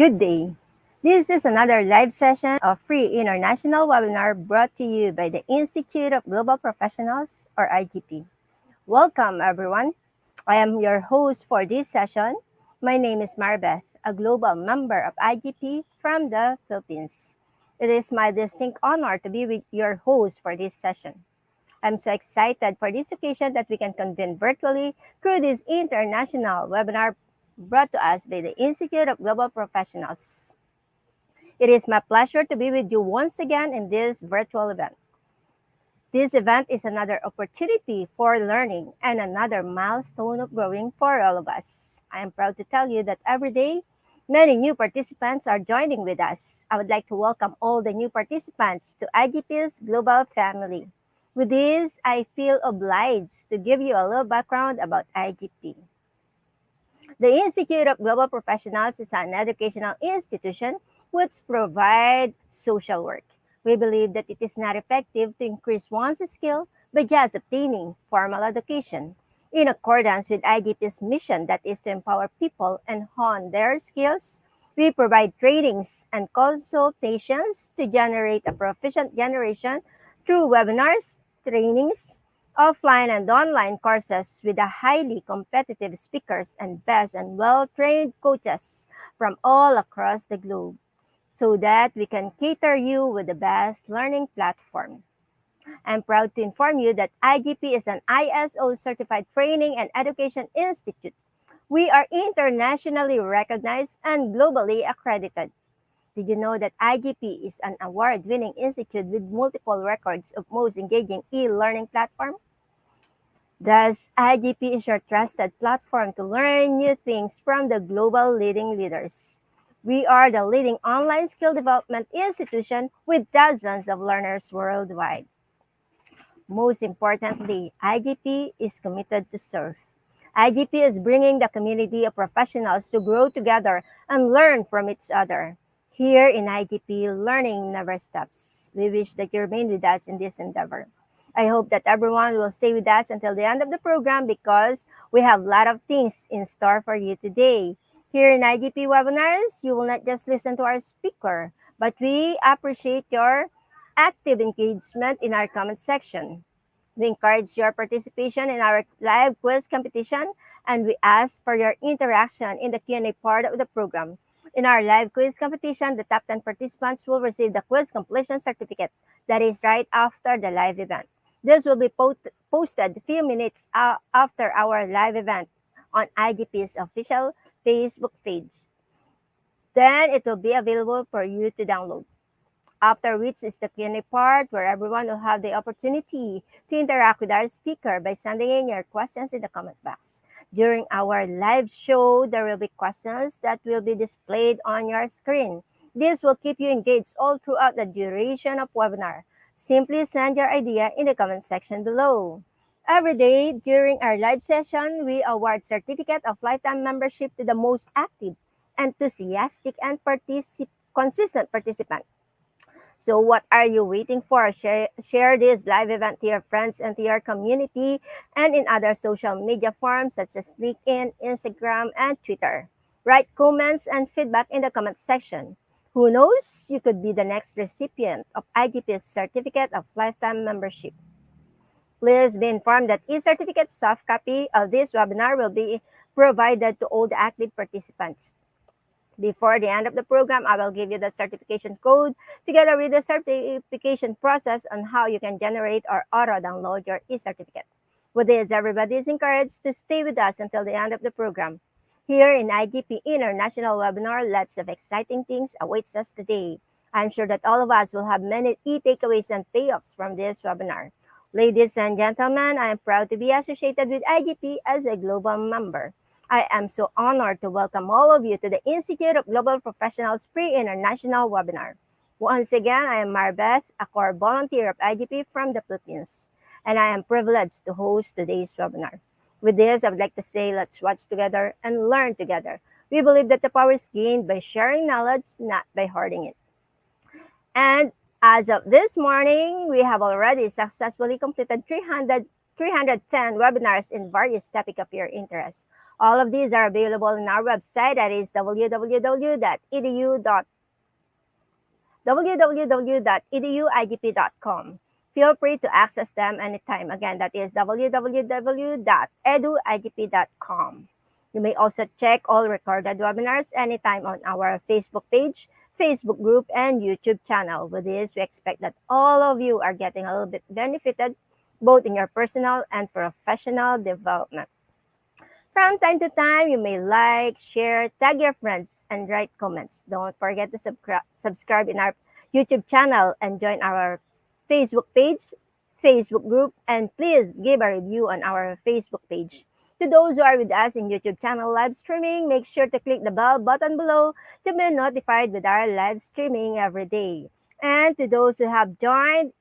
Good day. This is another live session of free international webinar brought to you by the Institute of Global Professionals, or IGP. Welcome, everyone. I am your host for this session. My name is Marbeth, a global member of IGP from the Philippines. It is my distinct honor to be with your host for this session. I'm so excited for this occasion that we can convene virtually through this international webinar brought to us by the Institute of Global Professionals. It is my pleasure to be with you once again in this virtual event. This event is another opportunity for learning and another milestone of growing for all of us. I am proud to tell you that every day, many new participants are joining with us. I would like to welcome all the new participants to IGP's global family. With this, I feel obliged to give you a little background about IGP. The Institute of Global Professionals is an educational institution which provides social work. We believe that it is not effective to increase one's skill by just obtaining formal education. In accordance with IGP's mission, that is to empower people and hone their skills, we provide trainings and consultations to generate a proficient generation through webinars, trainings, offline and online courses with a highly competitive speakers and best and well-trained coaches from all across the globe so that we can cater you with the best learning platform. I'm proud to inform you that IGP is an ISO certified training and education institute. We are internationally recognized and globally accredited. Did you know that IGP is an award-winning institute with multiple records of most engaging e-learning platform? Thus, IGP is your trusted platform to learn new things from the global leading leaders. We are the leading online skill development institution with thousands of learners worldwide. Most importantly, IGP is committed to serve. IGP is bringing the community of professionals to grow together and learn from each other. Here in IGP, learning never stops. We wish that you remain with us in this endeavor. I hope that everyone will stay with us until the end of the program because we have a lot of things in store for you today. Here in IGP webinars, you will not just listen to our speaker, but we appreciate your active engagement in our comment section. We encourage your participation in our live quiz competition, and we ask for your interaction in the Q&A part of the program. In our live quiz competition, the top 10 participants will receive the quiz completion certificate that is right after the live event. This will be posted a few minutes after our live event on IGP's official Facebook page. Then it will be available for you to download. After which is the Q&A part where everyone will have the opportunity to interact with our speaker by sending in your questions in the comment box. During our live show, there will be questions that will be displayed on your screen. This will keep you engaged all throughout the duration of webinar. Simply send your idea in the comment section below. Every day during our live session, we award Certificate of Lifetime Membership to the most active, enthusiastic, and consistent participant. So what are you waiting for? Share this live event to your friends and to your community and in other social media forums such as LinkedIn, Instagram, and Twitter. Write comments and feedback in the comment section. Who knows, you could be the next recipient of IGP's Certificate of Lifetime Membership. Please be informed that e-certificate soft copy of this webinar will be provided to all the active participants. Before the end of the program, I will give you the certification code together with the certification process on how you can generate or auto-download your e-certificate. With this, everybody is encouraged to stay with us until the end of the program. Here in IGP International Webinar, lots of exciting things awaits us today. I'm sure that all of us will have many e-takeaways and payoffs from this webinar. Ladies and gentlemen, I am proud to be associated with IGP as a global member. I am so honored to welcome all of you to the Institute of Global Professionals Pre-International Webinar. Once again, I am Marbeth, a core volunteer of IGP from the Philippines, and I am privileged to host today's webinar. With this, I would like to say, let's watch together and learn together. We believe that the power is gained by sharing knowledge, not by hoarding it. And as of this morning, we have already successfully completed 310 webinars in various topics of your interest. All of these are available on our website, that is www.eduigp.com. Feel free to access them anytime. Again, that is www.eduigp.com. You may also check all recorded webinars anytime on our Facebook page, Facebook group, and YouTube channel. With this, we expect that all of you are getting a little bit benefited both in your personal and professional development. From time to time, you may like, share, tag your friends, and write comments. Don't forget to subscribe in our YouTube channel and join our Facebook page, Facebook group, and please give a review on our Facebook page. To those who are with us in YouTube channel live streaming, make sure to click the bell button below to be notified with our live streaming every day. And to those who have joined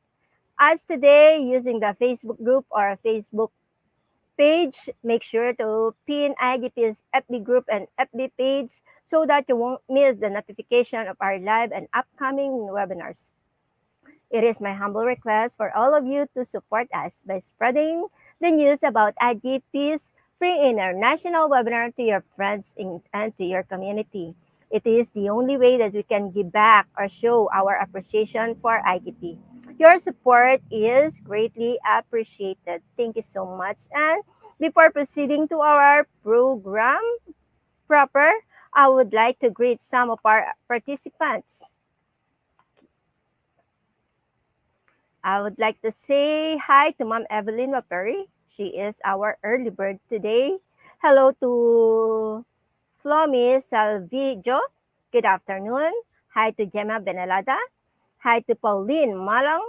us today using the Facebook group or Facebook page, make sure to pin IGP's FB group and FB page so that you won't miss the notification of our live and upcoming webinars. It is my humble request for all of you to support us by spreading the news about IGP's free international webinar to your friends and to your community. It is the only way that we can give back or show our appreciation for IGP. Your support is greatly appreciated. Thank you so much. And before proceeding to our program proper, I would like to greet some of our participants. I would like to say hi to Ma'am Evelyn Maperi. She is our early bird today. Hello to Flomi Salvijo. Good afternoon. Hi to Gemma Benelada. Hi to Pauline Malang.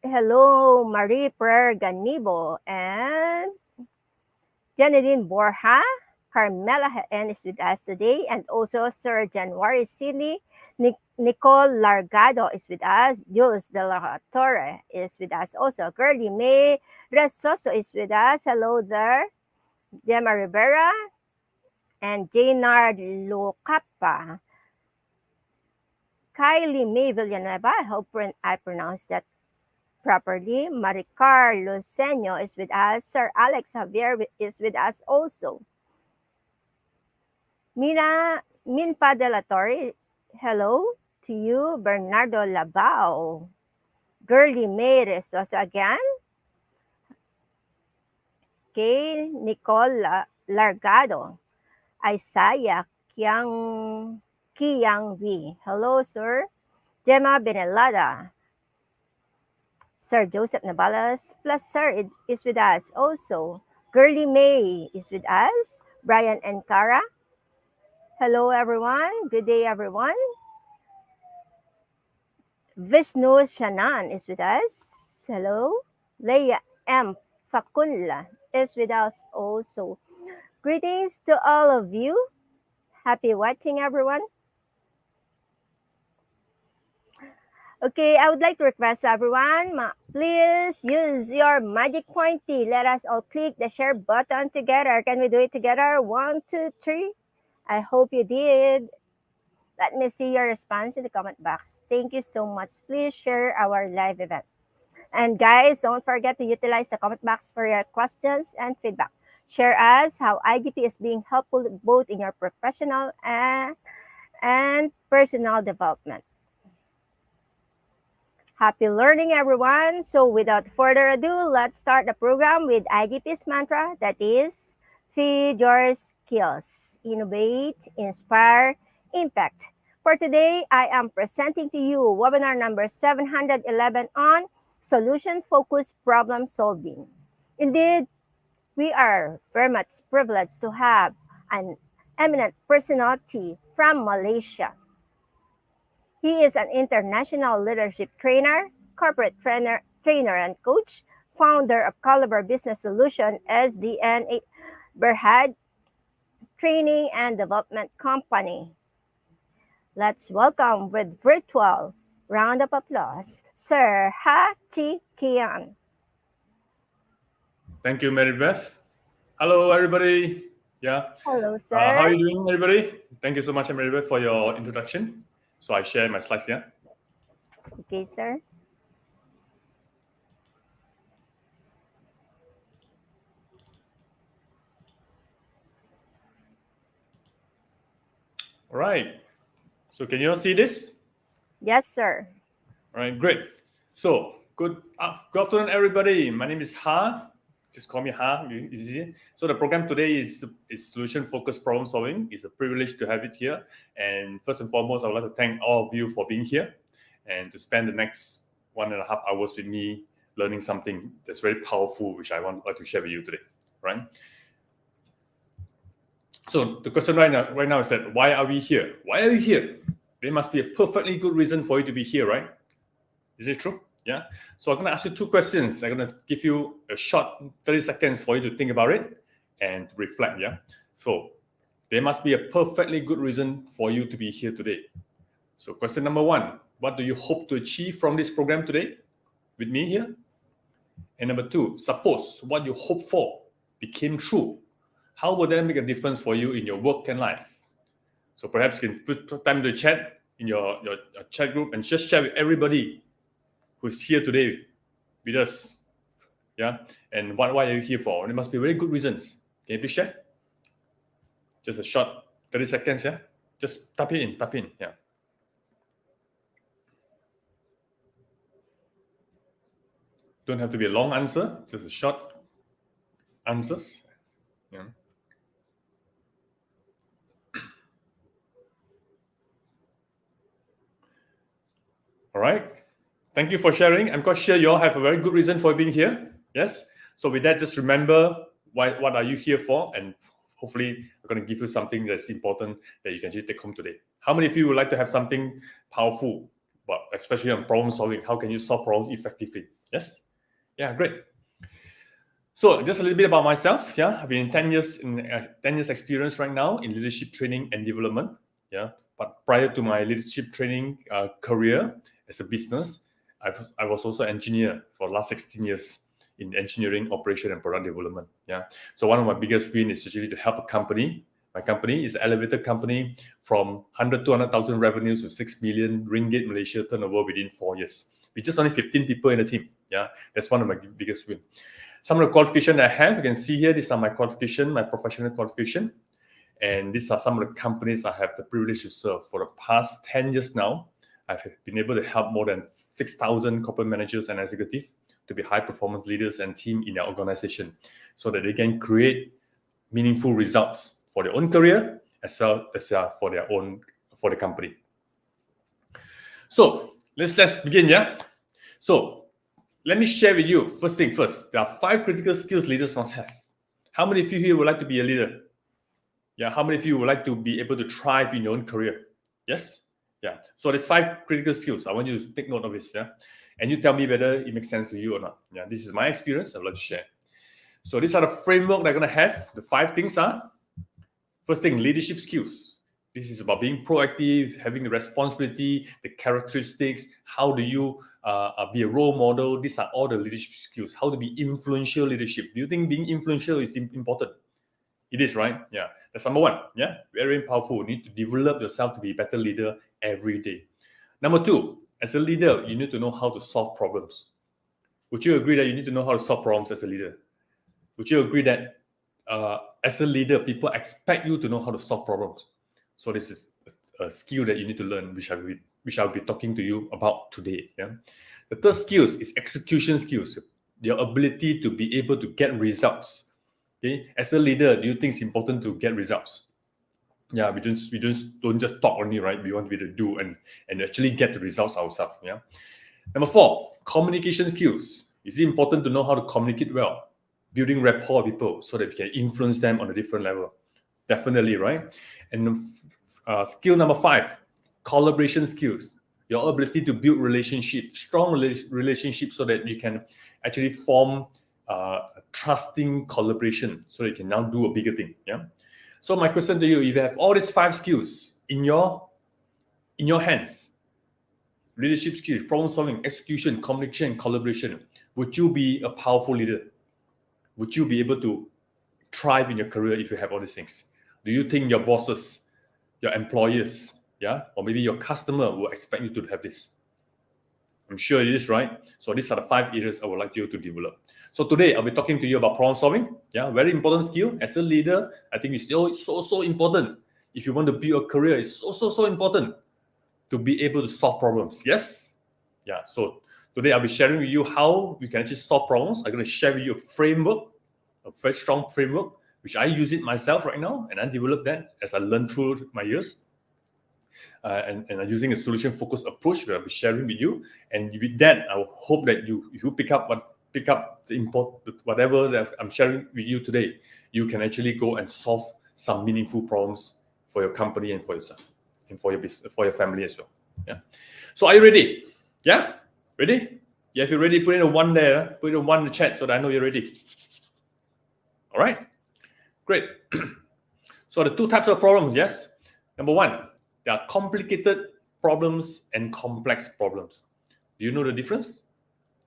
Hello, Marie Per Ganibo and Janine Borja. Carmela Hen is with us today, and also Sir January Sidney. Nicole Largado is with us. Jules De La Torre is with us also. Girlie May Resoso is with us. Hello there. Gemma Rivera and Jaynard Lucapa. Kylie May Villanueva, I hope I pronounced that properly. Maricar Lucenio is with us. Sir Alex Javier is with us also. Minpa De La Torre, hello to you. Bernardo Labao. Girlie May Resoso again. Okay, Nicole Largado. Isaiah Kiang V. Hello, sir. Gemma Benelada. Sir Joseph Navalas plus Sir is with us also. Girlie May is with us. Brian and Cara. Hello, everyone. Good day, everyone. Vishnu Shanan is with us. Hello. Leia M. Fakunla is with us also. Greetings to all of you. Happy watching, everyone. Okay, I would like to request everyone, please use your magic pointy. Let us all click the share button together. Can we do it together? 1, 2, 3. I hope you did. Let me see your response in the comment box. Thank you so much. Please share our live event. And guys, don't forget to utilize the comment box for your questions and feedback. Share us how IGP is being helpful both in your professional and personal development. Happy learning, everyone. So without further ado, let's start the program with IGP's mantra, that is, feed your skills, innovate, inspire, impact. For today, I am presenting to you webinar number 711 on solution-focused problem solving. Indeed, we are very much privileged to have an eminent personality from Malaysia. He is an international leadership trainer, corporate trainer and coach, founder of Caliber Business Solution, SDN Berhad Training and Development Company. Let's welcome with virtual round of applause, Sir Ha Chi Kian. Thank you, Mary Beth. Hello, everybody. Yeah. Hello, sir. How are you doing, everybody? Thank you so much, Mary Beth, for your introduction. So I share my slides here. Okay, sir. All right. So can you all see this? Yes, sir. All right, great. So good afternoon, everybody. My name is Ha. Just call me Ha. Easy. So the program today is solution-focused problem solving. It's a privilege to have it here. And first and foremost, I would like to thank all of you for being here and to spend the next 1.5 hours with me learning something that's very powerful, which I want to share with you today. Right. So the question right now is that why are we here? Why are you here? There must be a perfectly good reason for you to be here, right? Is it true? Yeah. So I'm going to ask you 2 questions. I'm going to give you a short 30 seconds for you to think about it and reflect. Yeah. So there must be a perfectly good reason for you to be here today. So question number 1, what do you hope to achieve from this program today with me here? And number 2, suppose what you hope for became true. How will that make a difference for you in your work and life? So perhaps you can put time to chat in your chat group and just share with everybody who's here today with us. Yeah. And why are you here for? There must be very good reasons. Can you please share? Just a short 30 seconds. Yeah. Just tap in. Yeah. Don't have to be a long answer, just a short answers. Yeah. All right. Thank you for sharing. I'm quite sure you all have a very good reason for being here. Yes. So with that, just remember what are you here for, and hopefully I'm going to give you something that's important that you can just take home today. How many of you would like to have something powerful, but especially on problem solving? How can you solve problems effectively? Yes. Yeah. Great. So just a little bit about myself. Yeah, I've been 10 years experience right now in leadership training and development. Yeah, but prior to my leadership training career as a business, I was also an engineer for the last 16 years in engineering, operation, and product development. Yeah, so one of my biggest wins is actually to help a company. My company is an elevator company from 200,000 revenues to 6 million ringgit Malaysia turnover within 4 years. With just only 15 people in the team. Yeah, that's one of my biggest wins. Some of the qualifications I have, you can see here, these are my qualifications, my professional qualification. And these are some of the companies I have the privilege to serve. For the past 10 years now, I've been able to help more than 6,000 corporate managers and executives to be high-performance leaders and team in their organization so that they can create meaningful results for their own career as well as for the company. So let's begin, yeah? So let me share with you, first thing first, there are 5 critical skills leaders must have. How many of you here would like to be a leader? Yeah, how many of you would like to be able to thrive in your own career? Yes? Yeah, so there's 5 critical skills. I want you to take note of this, yeah? And you tell me whether it makes sense to you or not. Yeah, this is my experience, I would like to share. So these are the framework they're going to have. The 5 things are, first thing, leadership skills. This is about being proactive, having the responsibility, the characteristics. How do you be a role model? These are all the leadership skills. How to be influential leadership. Do you think being influential is important? It is, right? Yeah. That's number 1. Yeah. Very powerful. You need to develop yourself to be a better leader every day. Number 2, as a leader, you need to know how to solve problems. Would you agree that you need to know how to solve problems as a leader? Would you agree that as a leader, people expect you to know how to solve problems? So this is a skill that you need to learn, which I'll be talking to you about today. Yeah. The third skills is execution skills, your ability to be able to get results. Okay. As a leader, do you think it's important to get results? Yeah, we don't just talk only, right? We want to be able to do and actually get the results ourselves. Yeah. Number 4, communication skills. Is it important to know how to communicate well? Building rapport with people so that we can influence them on a different level. Definitely, right? And skill number 5, collaboration skills. Your ability to build relationships, strong relationships, so that you can actually form a trusting collaboration, so that you can now do a bigger thing. Yeah. So my question to you: if you have all these 5 skills in your hands, leadership skills, problem solving, execution, communication, collaboration, would you be a powerful leader? Would you be able to thrive in your career if you have all these things? Do you think your bosses, your employers, yeah, or maybe your customer will expect you to have this? I'm sure it is, right? So these are the 5 areas I would like you to develop. So today I'll be talking to you about problem solving. Yeah, very important skill. As a leader, I think it's so important. if you want to build a career, it's so important to be able to solve problems. Yes? Yeah. So today I'll be sharing with you how we can actually solve problems. I'm going to share with you a framework, a very strong framework, which I use it myself right now, and I developed that as I learned through my years. And I'm using a solution-focused approach that I'll be sharing with you. And with that, I will hope that if you pick up the whatever that I'm sharing with you today, you can actually go and solve some meaningful problems for your company and for yourself, and for your business, for your family as well. Yeah. So are you ready? Yeah. Ready? Yeah. If you're ready, put in a 1 there. Put in a 1 in the chat so that I know you're ready. All right. Great. So the 2 types of problems. Yes. Number 1. There are complicated problems and complex problems. Do you know the difference?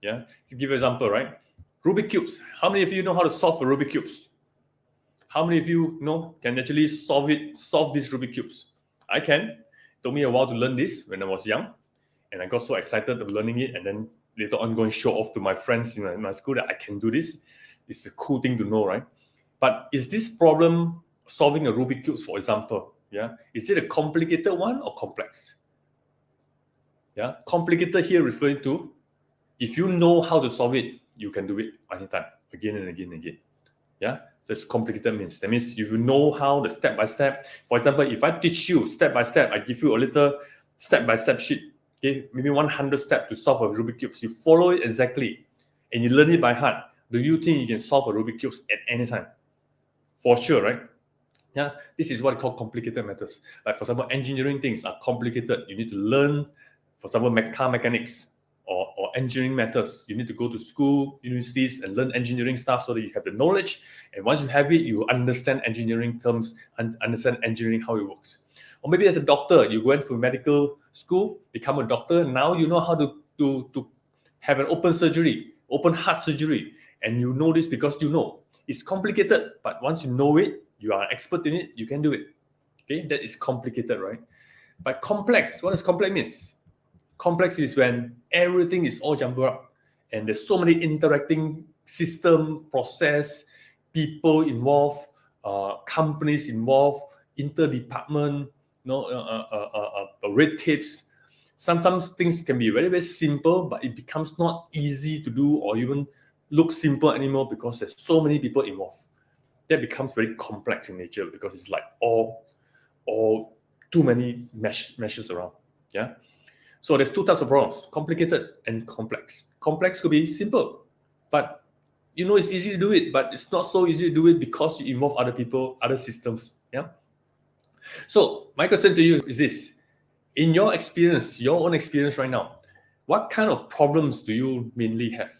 Yeah. To give you an example, right? Rubik cubes. How many of you know how to solve a Rubik cubes? How many of you know can actually solve these Rubik cubes? I can. It took me a while to learn this when I was young, and I got so excited of learning it, and then later on going show off to my friends in my school that I can do this. It's a cool thing to know, right? But is this problem solving a Rubik cubes, for example? Yeah, is it a complicated one or complex? Yeah, complicated here referring to if you know how to solve it, you can do it anytime, again and again and again. Yeah, so it's complicated means that means if you know how the step by step. For example, if I teach you step by step, I give you a little step by step sheet. Okay, maybe 100 steps to solve a Rubik cubes. You follow it exactly, and you learn it by heart. Do you think you can solve a Rubik cubes at any time? For sure, right? Yeah, this is what we call complicated matters. Like for example, engineering things are complicated. You need to learn, for example, car mechanics or engineering matters. You need to go to school, universities, and learn engineering stuff so that you have the knowledge. And once you have it, you understand engineering terms and understand engineering how it works. Or maybe as a doctor, you went through medical school, become a doctor. Now you know how to have an open heart surgery, and you know this because you know. It's complicated, but once you know it, you are an expert in it, you can do it. Okay, that is complicated, right? But complex, what does complex means? Complex is when everything is all jumbled up, and there's so many interacting system, process, people involved, companies involved, interdepartment, red tapes. Sometimes things can be very, very simple, but it becomes not easy to do or even look simple anymore because there's so many people involved. That becomes very complex in nature because it's like all too many meshes around. Yeah. So there's 2 types of problems: complicated and complex. Complex could be simple, but you know it's easy to do it, but it's not so easy to do it because you involve other people, other systems. Yeah. So my question to you is this: in your experience, your own experience right now, what kind of problems do you mainly have?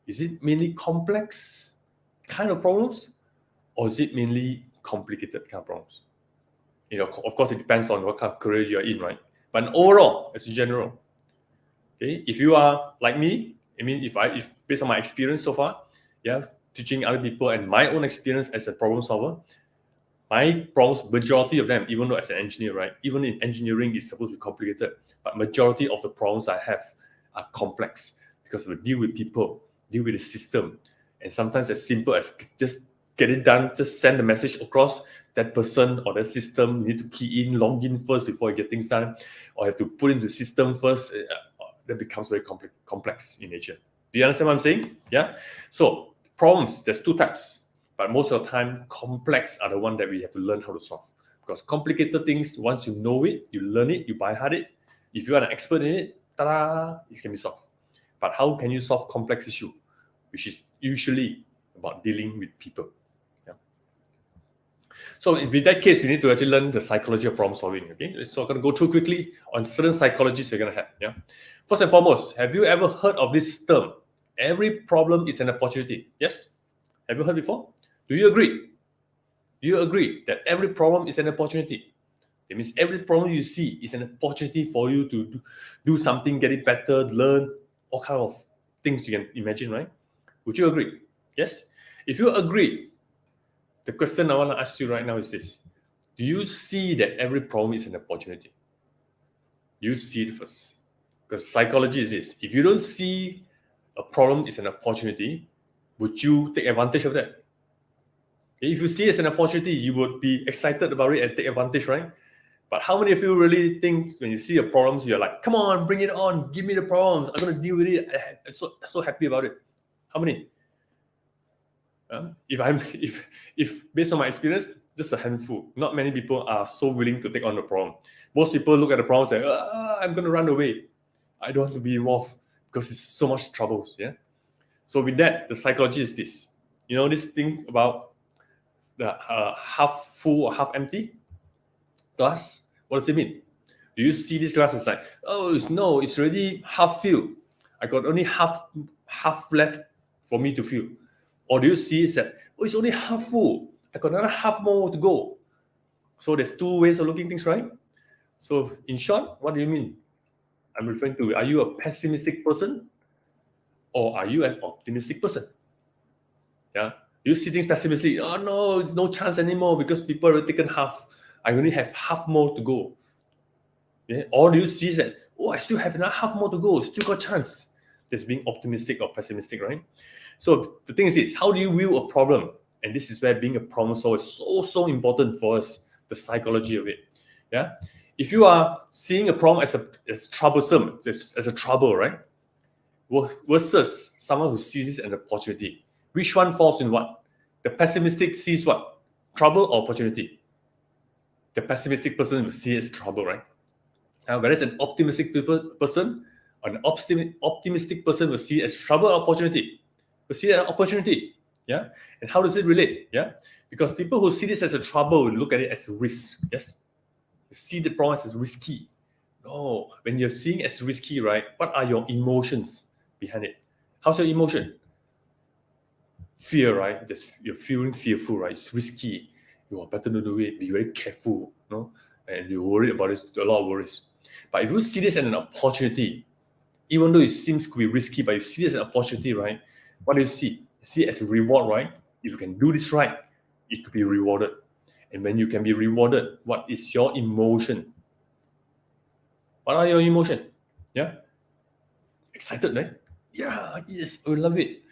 Is it mainly complex kind of problems, or is it mainly complicated kind of problems? Of course, it depends on what kind of career you're in, right? But overall, as a general, okay, if you are like me, I mean, if based on my experience so far, yeah, teaching other people and my own experience as a problem solver, my problems, majority of them, even though as an engineer, right, even in engineering, it's supposed to be complicated, but majority of the problems I have are complex because we deal with people, deal with the system, and sometimes as simple as just get it done, just send the message across. That person or that system need to key in, log in first before you get things done, or have to put into the system first. That becomes very complex in nature. Do you understand what I'm saying? Yeah. So problems, there's 2 types, but most of the time, complex are the one that we have to learn how to solve. Because complicated things, once you know it, you learn it, you by heart it. If you are an expert in it, ta-da, it can be solved. But how can you solve complex issue, which is usually about dealing with people? Yeah. So in that case, you need to actually learn the psychology of problem solving. Okay, so I'm going to go through quickly on certain psychologies you're going to have. Yeah. First and foremost, have you ever heard of this term? Every problem is an opportunity. Yes. Have you heard before? Do you agree? Do you agree that every problem is an opportunity? It means every problem you see is an opportunity for you to do something, get it better, learn all kind of things you can imagine, right? Would you agree? Yes. If you agree, the question I want to ask you right now is this: do you see that every problem is an opportunity? You see it first. Because psychology is this: if you don't see a problem is an opportunity, would you take advantage of that? If you see it as an opportunity, you would be excited about it and take advantage, right? But how many of you really think when you see a problem, you're like, come on, bring it on, give me the problems, I'm going to deal with it. I'm so happy about it. How many? If based on my experience, just a handful. Not many people are so willing to take on the problem. Most people look at the problem and say, I'm going to run away. I don't want to be involved because it's so much troubles. Yeah. So with that, the psychology is this. You know this thing about the half full or half empty glass? What does it mean? Do you see this glass as like, no, it's already half filled. I got only half left for me to fill. Or do you see it that, it's only half full. I got another half more to go. So there's two ways of looking things, right? So in short, what do you mean? I'm referring to, are you a pessimistic person or are you an optimistic person? Yeah. You see things pessimistically, no chance anymore because people have taken half. I only have half more to go. Yeah. Or do you see that, I still have another half more to go, still got chance? That's being optimistic or pessimistic, right? So the thing is, how do you view a problem? And this is where being a problem solver is so important for us, the psychology of it. Yeah. If you are seeing a problem as troublesome, as a trouble, right? Versus someone who sees it as an opportunity. Which one falls in what? The pessimistic sees what? Trouble or opportunity? The pessimistic person will see it as trouble, right? Whereas an optimistic person, or an optimistic person will see it as trouble or opportunity. Will see it as an opportunity. Yeah. And how does it relate? Yeah. Because people who see this as a trouble will look at it as a risk. Yes. You see the problem as risky. No, when you're seeing it as risky, right? What are your emotions behind it? How's your emotion? Fear, right? You're feeling fearful, right? It's risky. You are better to do it. Be very careful, no? And you worry about it. A lot of worries. But if you see this as an opportunity, even though it seems to be risky, but you see this as an opportunity, right? What do you see? You see it as a reward, right? If you can do this right, it could be rewarded. And when you can be rewarded, what is your emotion? What are your emotion? Yeah? Excited, right? Yeah, yes, I love it.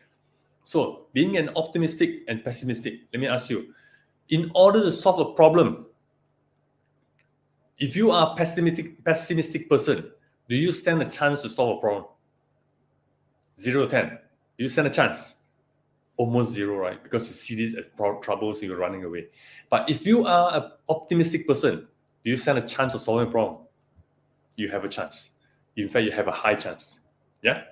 So, being an optimistic and pessimistic, let me ask you, in order to solve a problem, if you are a pessimistic person, do you stand a chance to solve a problem? 0 to 10. Do you stand a chance? Almost zero, right? Because you see this as troubles, you're running away. But if you are an optimistic person, do you stand a chance of solving a problem? You have a chance. In fact, you have a high chance. Yeah?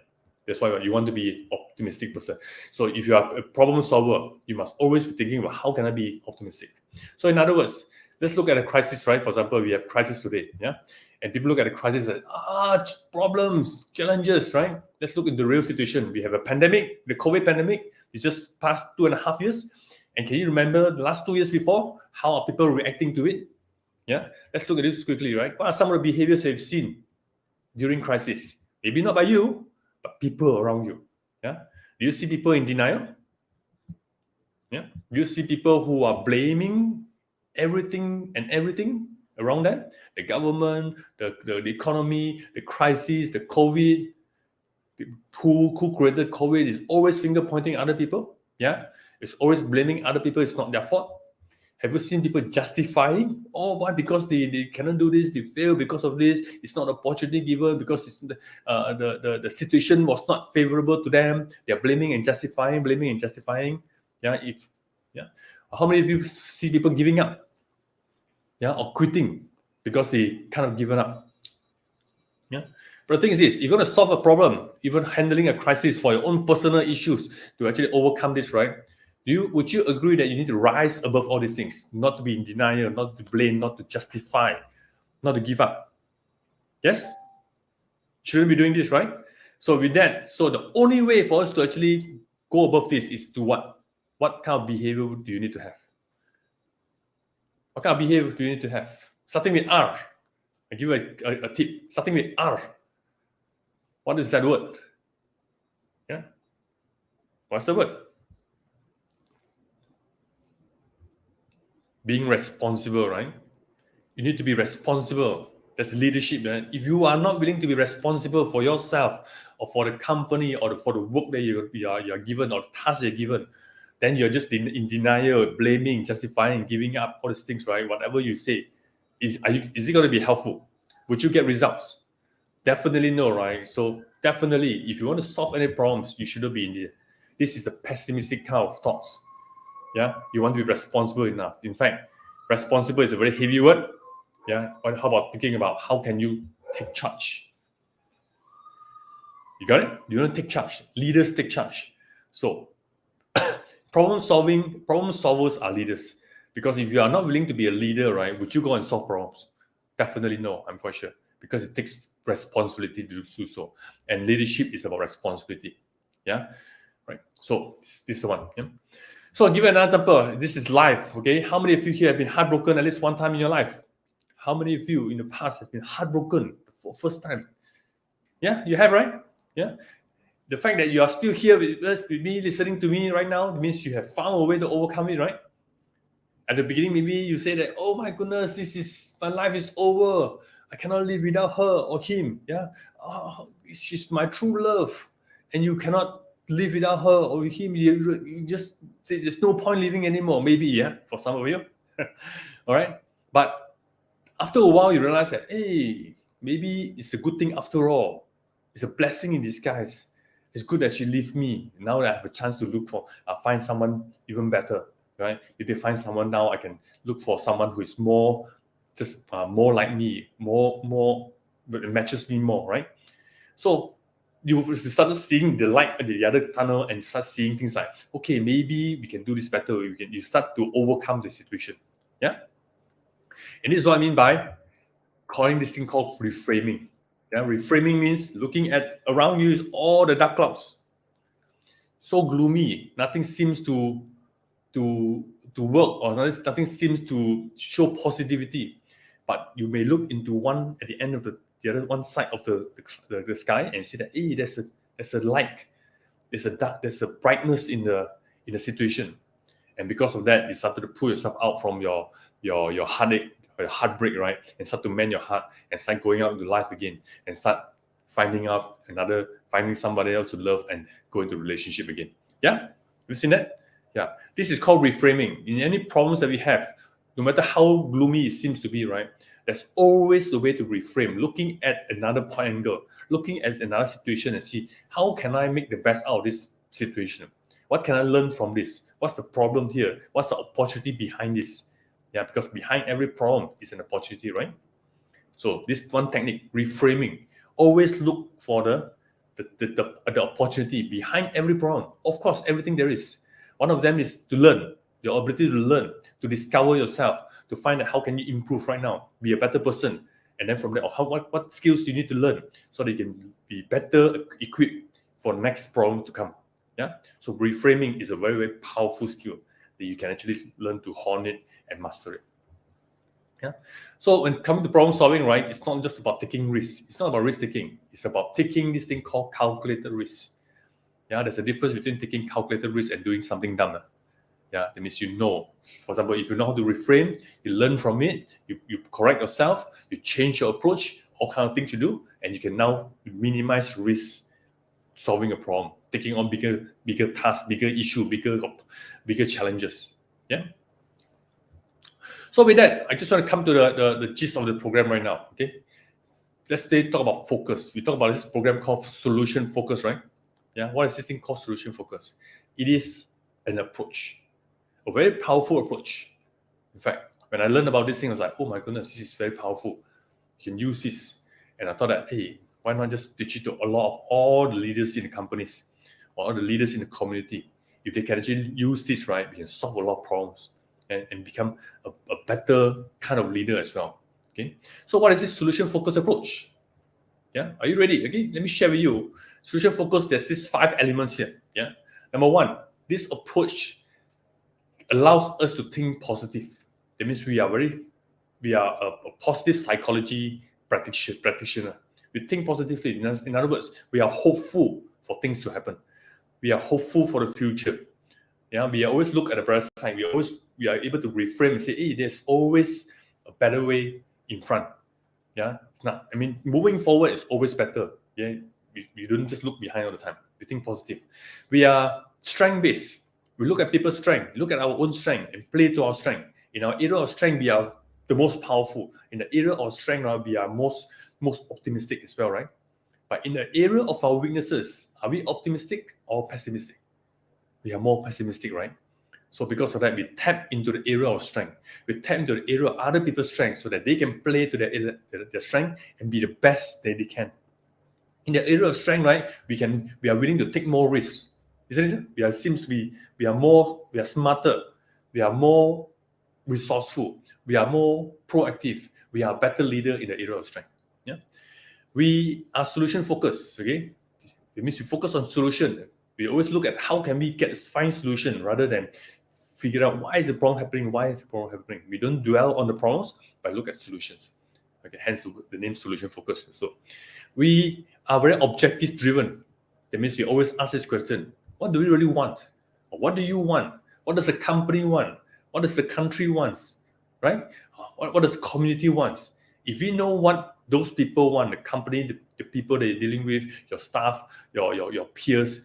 That's why you want to be an optimistic person. So if you are a problem solver, you must always be thinking about how can I be optimistic. So in other words, let's look at a crisis, right? For example, we have crisis today, yeah? And people look at the crisis as, problems, challenges, right? Let's look at the real situation. We have a pandemic, the COVID pandemic. It's just past 2.5 years. And can you remember the last 2 years before? How are people reacting to it? Yeah, let's look at this quickly, right? What are some of the behaviors you've seen during crisis? Maybe not by you, but people around you. Yeah, do you see people in denial? Yeah, do you see people who are blaming everything around them? The government, the economy, the crisis, the COVID. Who created COVID is always finger pointing other people. Yeah, it's always blaming other people. It's not their fault. Have you seen people justifying? Why? Because they cannot do this. They fail because of this. It's not an opportunity given because it's the situation was not favorable to them. They are blaming and justifying. Yeah. How many of you see people giving up? Yeah, or quitting because they kind of given up. Yeah. But the thing is this, if you're going to solve a problem, even handling a crisis for your own personal issues to actually overcome this, right? Would you agree that you need to rise above all these things, not to be in denial, not to blame, not to justify, not to give up? Yes? Shouldn't be doing this, right? So with that, the only way for us to actually go above this is to what? What kind of behavior do you need to have? What kind of behavior do you need to have? Starting with R. I give you a tip. Starting with R. What is that word? Yeah. What's the word? Being responsible, right? You need to be responsible. That's leadership, man. If you are not willing to be responsible for yourself or for the company or for the work that you are given or the task you're given, then you're just in denial, blaming, justifying, giving up, all these things, right? Whatever you say, is it going to be helpful? Would you get results? Definitely no, right? So definitely, if you want to solve any problems, you shouldn't be in there. This is a pessimistic kind of thoughts. Yeah, you want to be responsible enough. In fact, responsible is a very heavy word. Yeah, but how about thinking about how can you take charge? You got it? You want to take charge. Leaders take charge. So problem solvers are leaders. Because if you are not willing to be a leader, right, would you go and solve problems? Definitely no, I'm quite sure. Because it takes responsibility to do so. And leadership is about responsibility. Yeah, right. So this is the one. Yeah? So I'll give you an example. This is life, okay? How many of you here have been heartbroken at least one time in your life? How many of you in the past has been heartbroken for the first time? Yeah, you have, right? Yeah. The fact that you are still here with me, listening to me right now, means you have found a way to overcome it, right? At the beginning, maybe you say that, oh my goodness, my life is over. I cannot live without her or him. Yeah. Oh, she's my true love. And you cannot live without her or him. You just say there's no point living anymore. Maybe, yeah, for some of you. All right. But after a while, you realize that, hey, maybe it's a good thing after all. It's a blessing in disguise. It's good that she left me. Now that I have a chance to find someone even better, right? If they find someone now, I can look for someone who is more like me, more it matches me more, right? So you start seeing the light at the other tunnel and start seeing things like, okay, maybe we can do this better. You start to overcome the situation. Yeah. And this is what I mean by calling this thing called reframing. Yeah, reframing means looking at around you is all the dark clouds. So gloomy, nothing seems to work, or nothing seems to show positivity. But you may look into one at the end of the other one side of the sky and see that, hey, there's a light, there's a brightness in the situation. And because of that, you started to pull yourself out from your heartache, your heartbreak, right? And start to mend your heart and start going out into life again and start finding somebody else to love and go into relationship again. Yeah? You've seen that? Yeah. This is called reframing. In any problems that we have, no matter how gloomy it seems to be, right? There's always a way to reframe, looking at another point angle, looking at another situation and see, how can I make the best out of this situation? What can I learn from this? What's the problem here? What's the opportunity behind this? Yeah, because behind every problem is an opportunity, right? So this one technique, reframing, always look for the opportunity behind every problem. Of course, everything there is. One of them is to learn, your ability to learn, to discover yourself, to find out how can you improve right now, be a better person. And then from there, what skills you need to learn so that you can be better equipped for the next problem to come. Yeah. So reframing is a very, very powerful skill that you can actually learn to hone it and master it. Yeah. So when coming to problem solving, right, it's not just about taking risks. It's not about risk taking. It's about taking this thing called calculated risk. Yeah, there's a difference between taking calculated risk and doing something dumb. Yeah, that means you know. For example, if you know how to reframe, you learn from it, you correct yourself, you change your approach, all kind of things you do, and you can now minimize risk solving a problem, taking on bigger tasks, bigger issue, bigger challenges. Yeah. So with that, I just want to come to the gist of the program right now. Okay. Let's talk about focus. We talk about this program called Solution Focus, right? Yeah. What is this thing called Solution Focus? It is an approach, a very powerful approach. In fact, when I learned about this thing, I was like, oh my goodness, this is very powerful. You can use this. And I thought that, hey, why not just teach it to all the leaders in the companies or all the leaders in the community? If they can actually use this, right, we can solve a lot of problems and become a better kind of leader as well. Okay. So what is this solution focused approach? Yeah. Are you ready? Okay. Let me share with you. Solution focus, there's these 5 elements here. Yeah. Number 1, this approach allows us to think positive. That means we are a positive psychology practitioner. We think positively. In other words, we are hopeful for things to happen. We are hopeful for the future. Yeah, we always look at the bright side. We are able to reframe and say, hey, there's always a better way in front. Yeah, it's not. I mean, moving forward is always better. Yeah, we don't just look behind all the time. We think positive. We are strength-based. We look at people's strength, look at our own strength, and play to our strength. In our area of strength, we are the most powerful. In the area of strength, right, we are most optimistic as well, right? But in the area of our weaknesses, are we optimistic or pessimistic? We are more pessimistic, right? So because of that, we tap into the area of strength. We tap into the area of other people's strength so that they can play to their strength and be the best that they can. In the area of strength, right, we are willing to take more risks. Isn't it? We are smarter, we are more resourceful, we are more proactive, we are a better leader in the area of strength. Yeah. We are solution focused. Okay. It means we focus on solution. We always look at how can we find solution rather than figure out why is the problem happening, We don't dwell on the problems, but look at solutions. Okay, hence the name solution focused. So we are very objective driven. That means we always ask this question: what do we really want? Or what do you want? What does the company want? What does the country wants? Right? What does the community wants? If we know what those people want, the company, the people that you're dealing with, your staff, your peers,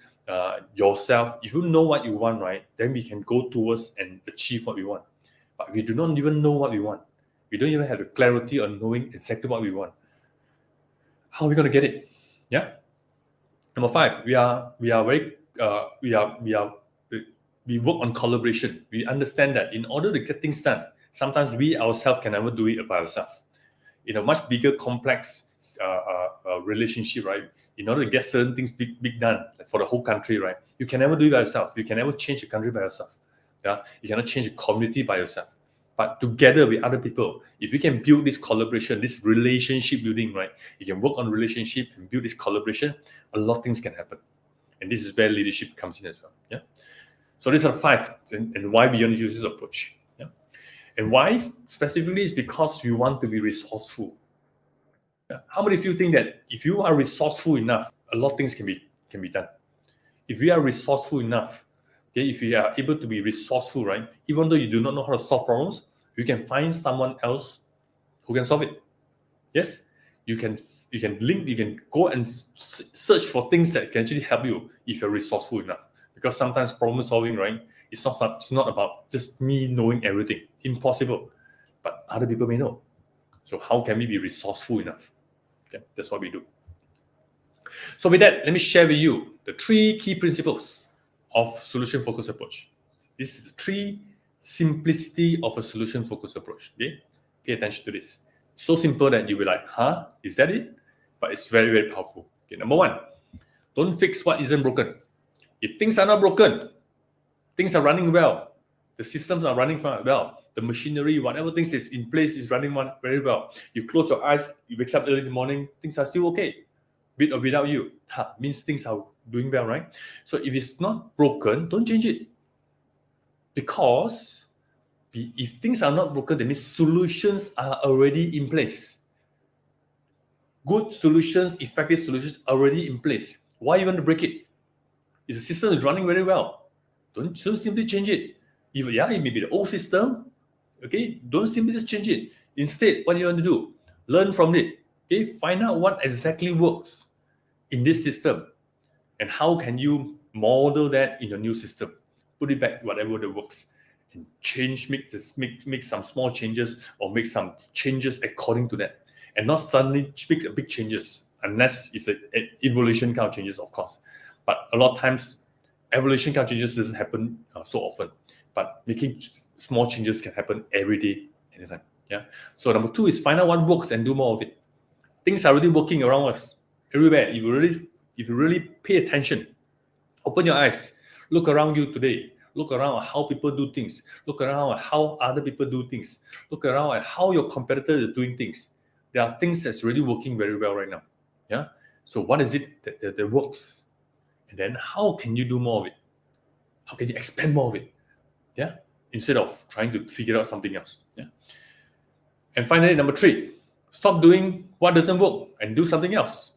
yourself, if you know what you want, right, then we can go towards and achieve what we want. But we do not even know what we want. We don't even have the clarity on knowing exactly what we want. How are we going to get it? Yeah. Number 5, we work on collaboration. We understand that in order to get things done, sometimes we ourselves can never do it by ourselves. In a much bigger, complex relationship, right? In order to get certain things big done, like for the whole country, right? You can never do it by yourself. You can never change a country by yourself. Yeah, you cannot change a community by yourself. But together with other people, if you can build this collaboration, this relationship building, right? You can work on relationship and build this collaboration. A lot of things can happen, and this is where leadership comes in as well. Yeah. So these are 5, and why we want to use this approach. Yeah. And why specifically is because we want to be resourceful. Yeah. How many of you think that if you are resourceful enough, a lot of things can be done? If we are resourceful enough, okay, if you are able to be resourceful, right, even though you do not know how to solve problems, you can find someone else who can solve it. Yes, you can go and search for things that can actually help you if you're resourceful enough. Because sometimes problem solving, right, it's not about just me knowing everything. Impossible. But other people may know. So how can we be resourceful enough? Okay, that's what we do. So with that, let me share with you the 3 key principles of solution-focused approach. This is the 3 simplicity of a solution-focused approach. Okay, pay attention to this. So simple that you'll be like, huh? Is that it? But it's very, very powerful. Okay, number 1, don't fix what isn't broken. If things are not broken, things are running well, the systems are running well, the machinery, whatever things is in place is running very well. You close your eyes, you wake up early in the morning, things are still okay. With or without you, means things are doing well, right? So if it's not broken, don't change it. Because if things are not broken, that means solutions are already in place. Good solutions, effective solutions are already in place. Why you want to break it? If the system is running very well, don't simply change it. It may be the old system. Okay, don't simply just change it. Instead, what do you want to do? Learn from it. Okay, find out what exactly works in this system, and how can you model that in your new system. Put it back, whatever that works, and make some small changes or make some changes according to that, and not suddenly make big changes unless it's an evolution kind of changes, of course. But a lot of times, evolution kind of changes doesn't happen so often. But making small changes can happen every day, anytime. Yeah. So number 2 is find out what works and do more of it. Things are already working around us everywhere. If you really pay attention, open your eyes, look around you today. Look around at how people do things. Look around at how other people do things. Look around at how your competitors are doing things. There are things that's really working very well right now. Yeah. So what is it that works? And then how can you do more of it? How can you expand more of it? Yeah. Instead of trying to figure out something else. Yeah. And finally, number 3, stop doing what doesn't work and do something else.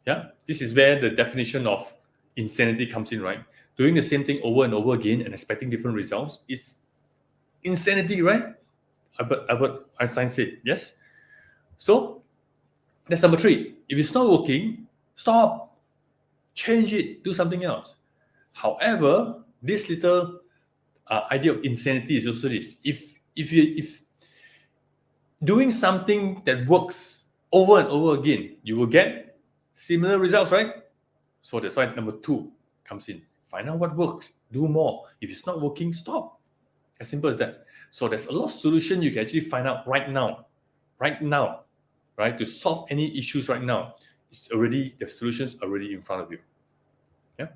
Yeah. This is where the definition of insanity comes in, right? Doing the same thing over and over again and expecting different results is insanity, right? Albert Einstein said, yes. So that's number 3. If it's not working, stop, change it, do something else. However, this little idea of insanity is also this: if doing something that works over and over again, you will get similar results, right? So that's why number 2 comes in. Find out what works, do more. If it's not working, stop. As simple as that. So there's a lot of solutions you can actually find out right now, right? To solve any issues right now. The solutions already in front of you. Yeah.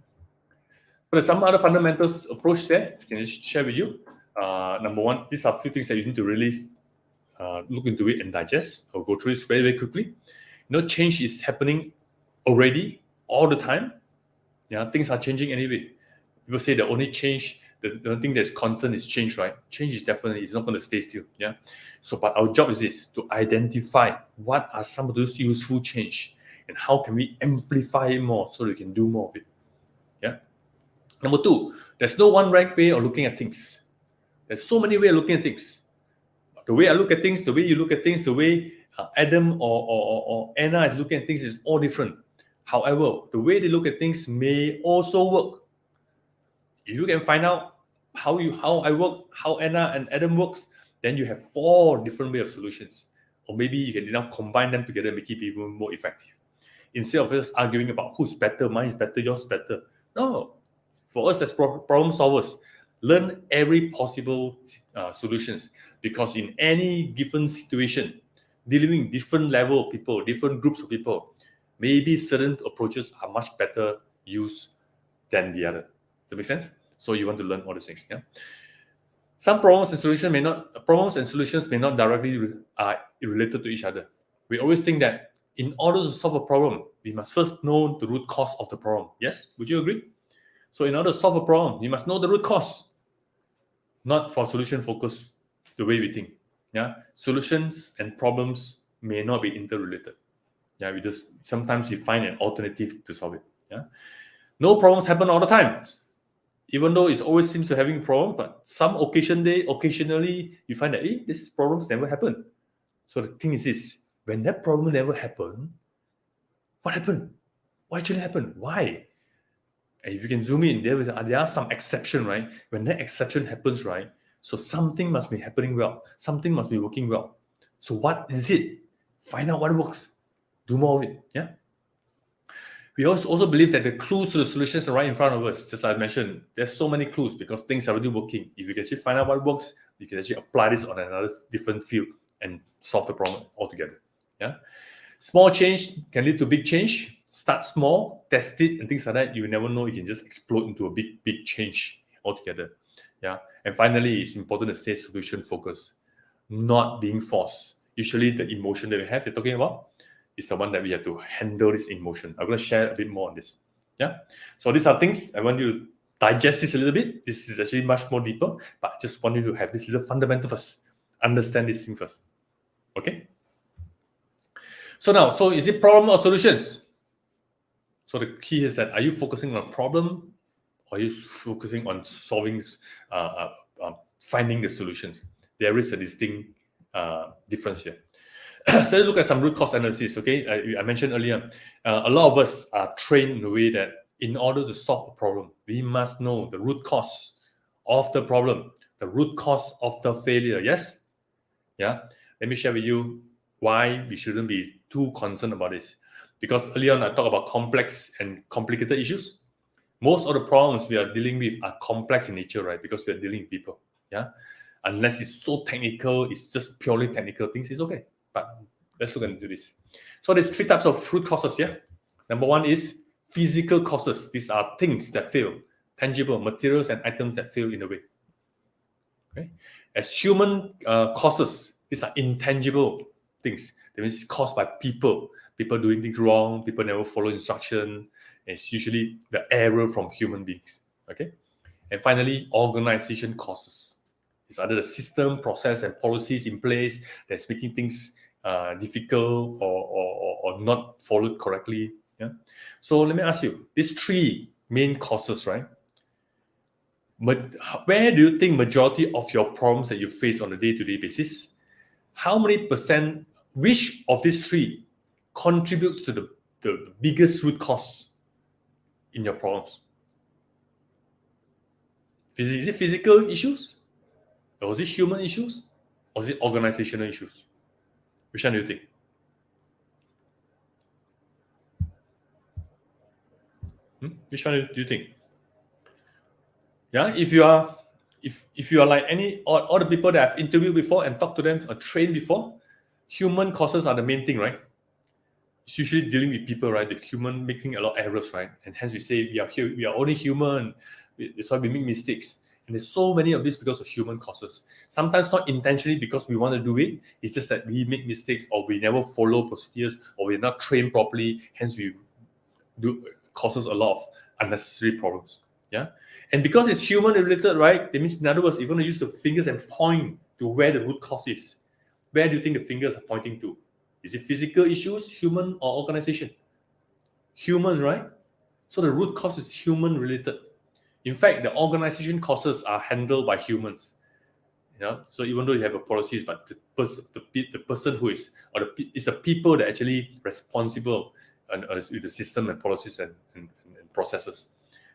But there's some other fundamentals approach there. I can just share with you. Number 1, these are a few things that you need to really look into it and digest. I'll go through this very, very quickly. Change is happening already all the time. Yeah, things are changing anyway. People say the only change, the only thing that's constant is change, right? Change is definitely, it's not going to stay still. Yeah. So, but our job is this: to identify what are some of those useful change and how can we amplify it more so we can do more of it. Yeah. Number 2, there's no one right way of looking at things. There's so many ways of looking at things. The way I look at things, the way you look at things, the way Adam or Anna is looking at things is all different. However, the way they look at things may also work. If you can find out how I work, how Anna and Adam works, then you have 4 different way of solutions. Or maybe you can now combine them together and make it even more effective. Instead of just arguing about who's better, mine is better, yours is better. No. For us as problem solvers, learn every possible solutions, because in any given situation, dealing with different level of people, different groups of people, maybe certain approaches are much better used than the other. Does that make sense? So you want to learn all these things. Yeah. Some problems and solutions may not directly related to each other. We always think that in order to solve a problem, we must first know the root cause of the problem. Yes? Would you agree? So in order to solve a problem, you must know the root cause. Not for solution focus the way we think. Yeah. Solutions and problems may not be interrelated. Yeah, sometimes we find an alternative to solve it. Yeah. No problems happen all the time. Even though it always seems to having a problem, but occasionally you find that these problems never happen. So the thing is this: when that problem never happened, what happened? What actually happened? Why? And if you can zoom in, there are some exceptions, right? When that exception happens, right? So something must be happening well. Something must be working well. So what is it? Find out what works. Do more of it. Yeah. We also believe that the clues to the solutions are right in front of us. Just as I mentioned, there's so many clues because things are already working. If you can actually find out what works, you can actually apply this on another different field and solve the problem altogether. Yeah. Small change can lead to big change. Start small, test it, and things like that. You never know; it can just explode into a big change altogether. Yeah. And finally, it's important to stay solution focused, not being forced. Usually, the emotion that we have, you're talking about, is the one that we have to handle this emotion. I'm going to share a bit more on this. Yeah. So these are things I want you to digest this a little bit. This is actually much more deeper, but I just want you to have this little fundamental first. Understand this thing first. Okay. So is it problem or solutions? So the key is that, are you focusing on problem, or are you focusing on solving, finding the solutions? There is a distinct difference here. So let's look at some root cause analysis. Okay, I mentioned earlier, a lot of us are trained in a way that in order to solve a problem, we must know the root cause of the problem, the root cause of the failure. Yes, yeah. Let me share with you why we shouldn't be too concerned about this. Because earlier on I talked about complex and complicated issues. Most of the problems we are dealing with are complex in nature, right? Because we are dealing with people. Yeah, unless it's so technical, it's just purely technical things. It's okay. But let's look into this. So there's 3 types of root causes here. Number 1 is physical causes. These are things that fail, tangible materials and items that fail in a way. Okay. As human causes, these are intangible things. That means it's caused by people doing things wrong, people never follow instruction. It's usually the error from human beings. Okay. And finally, organization causes. It's either the system, process, and policies in place that's making things difficult or not followed correctly. Yeah. So let me ask you, these 3 main causes, right? But where do you think majority of your problems that you face on a day-to-day basis, how many percent, which of these 3 contributes to the biggest root cause in your problems? Is it physical issues? Or is it human issues? Or is it organizational issues? Which one do you think? Which one do you think? Yeah, if you are like any all the people that I've interviewed before and talked to them or trained before, human causes are the main thing, right? It's usually dealing with people, right? The human making a lot of errors, right? And hence we say we are only human. That's why we make mistakes. And there's so many of this because of human causes. Sometimes not intentionally because we want to do it. It's just that we make mistakes or we never follow procedures or we're not trained properly. Hence we do causes a lot of unnecessary problems. Yeah. And because it's human related, right? That means in other words, you're going to use the fingers and point to where the root cause is. Where do you think the fingers are pointing to? Is it physical issues, human or organization? Human, right? So the root cause is human related. In fact, the organization causes are handled by humans. Yeah. So even though you have a policies, but the person who is or it's the people that actually responsible with the system and policies and processes.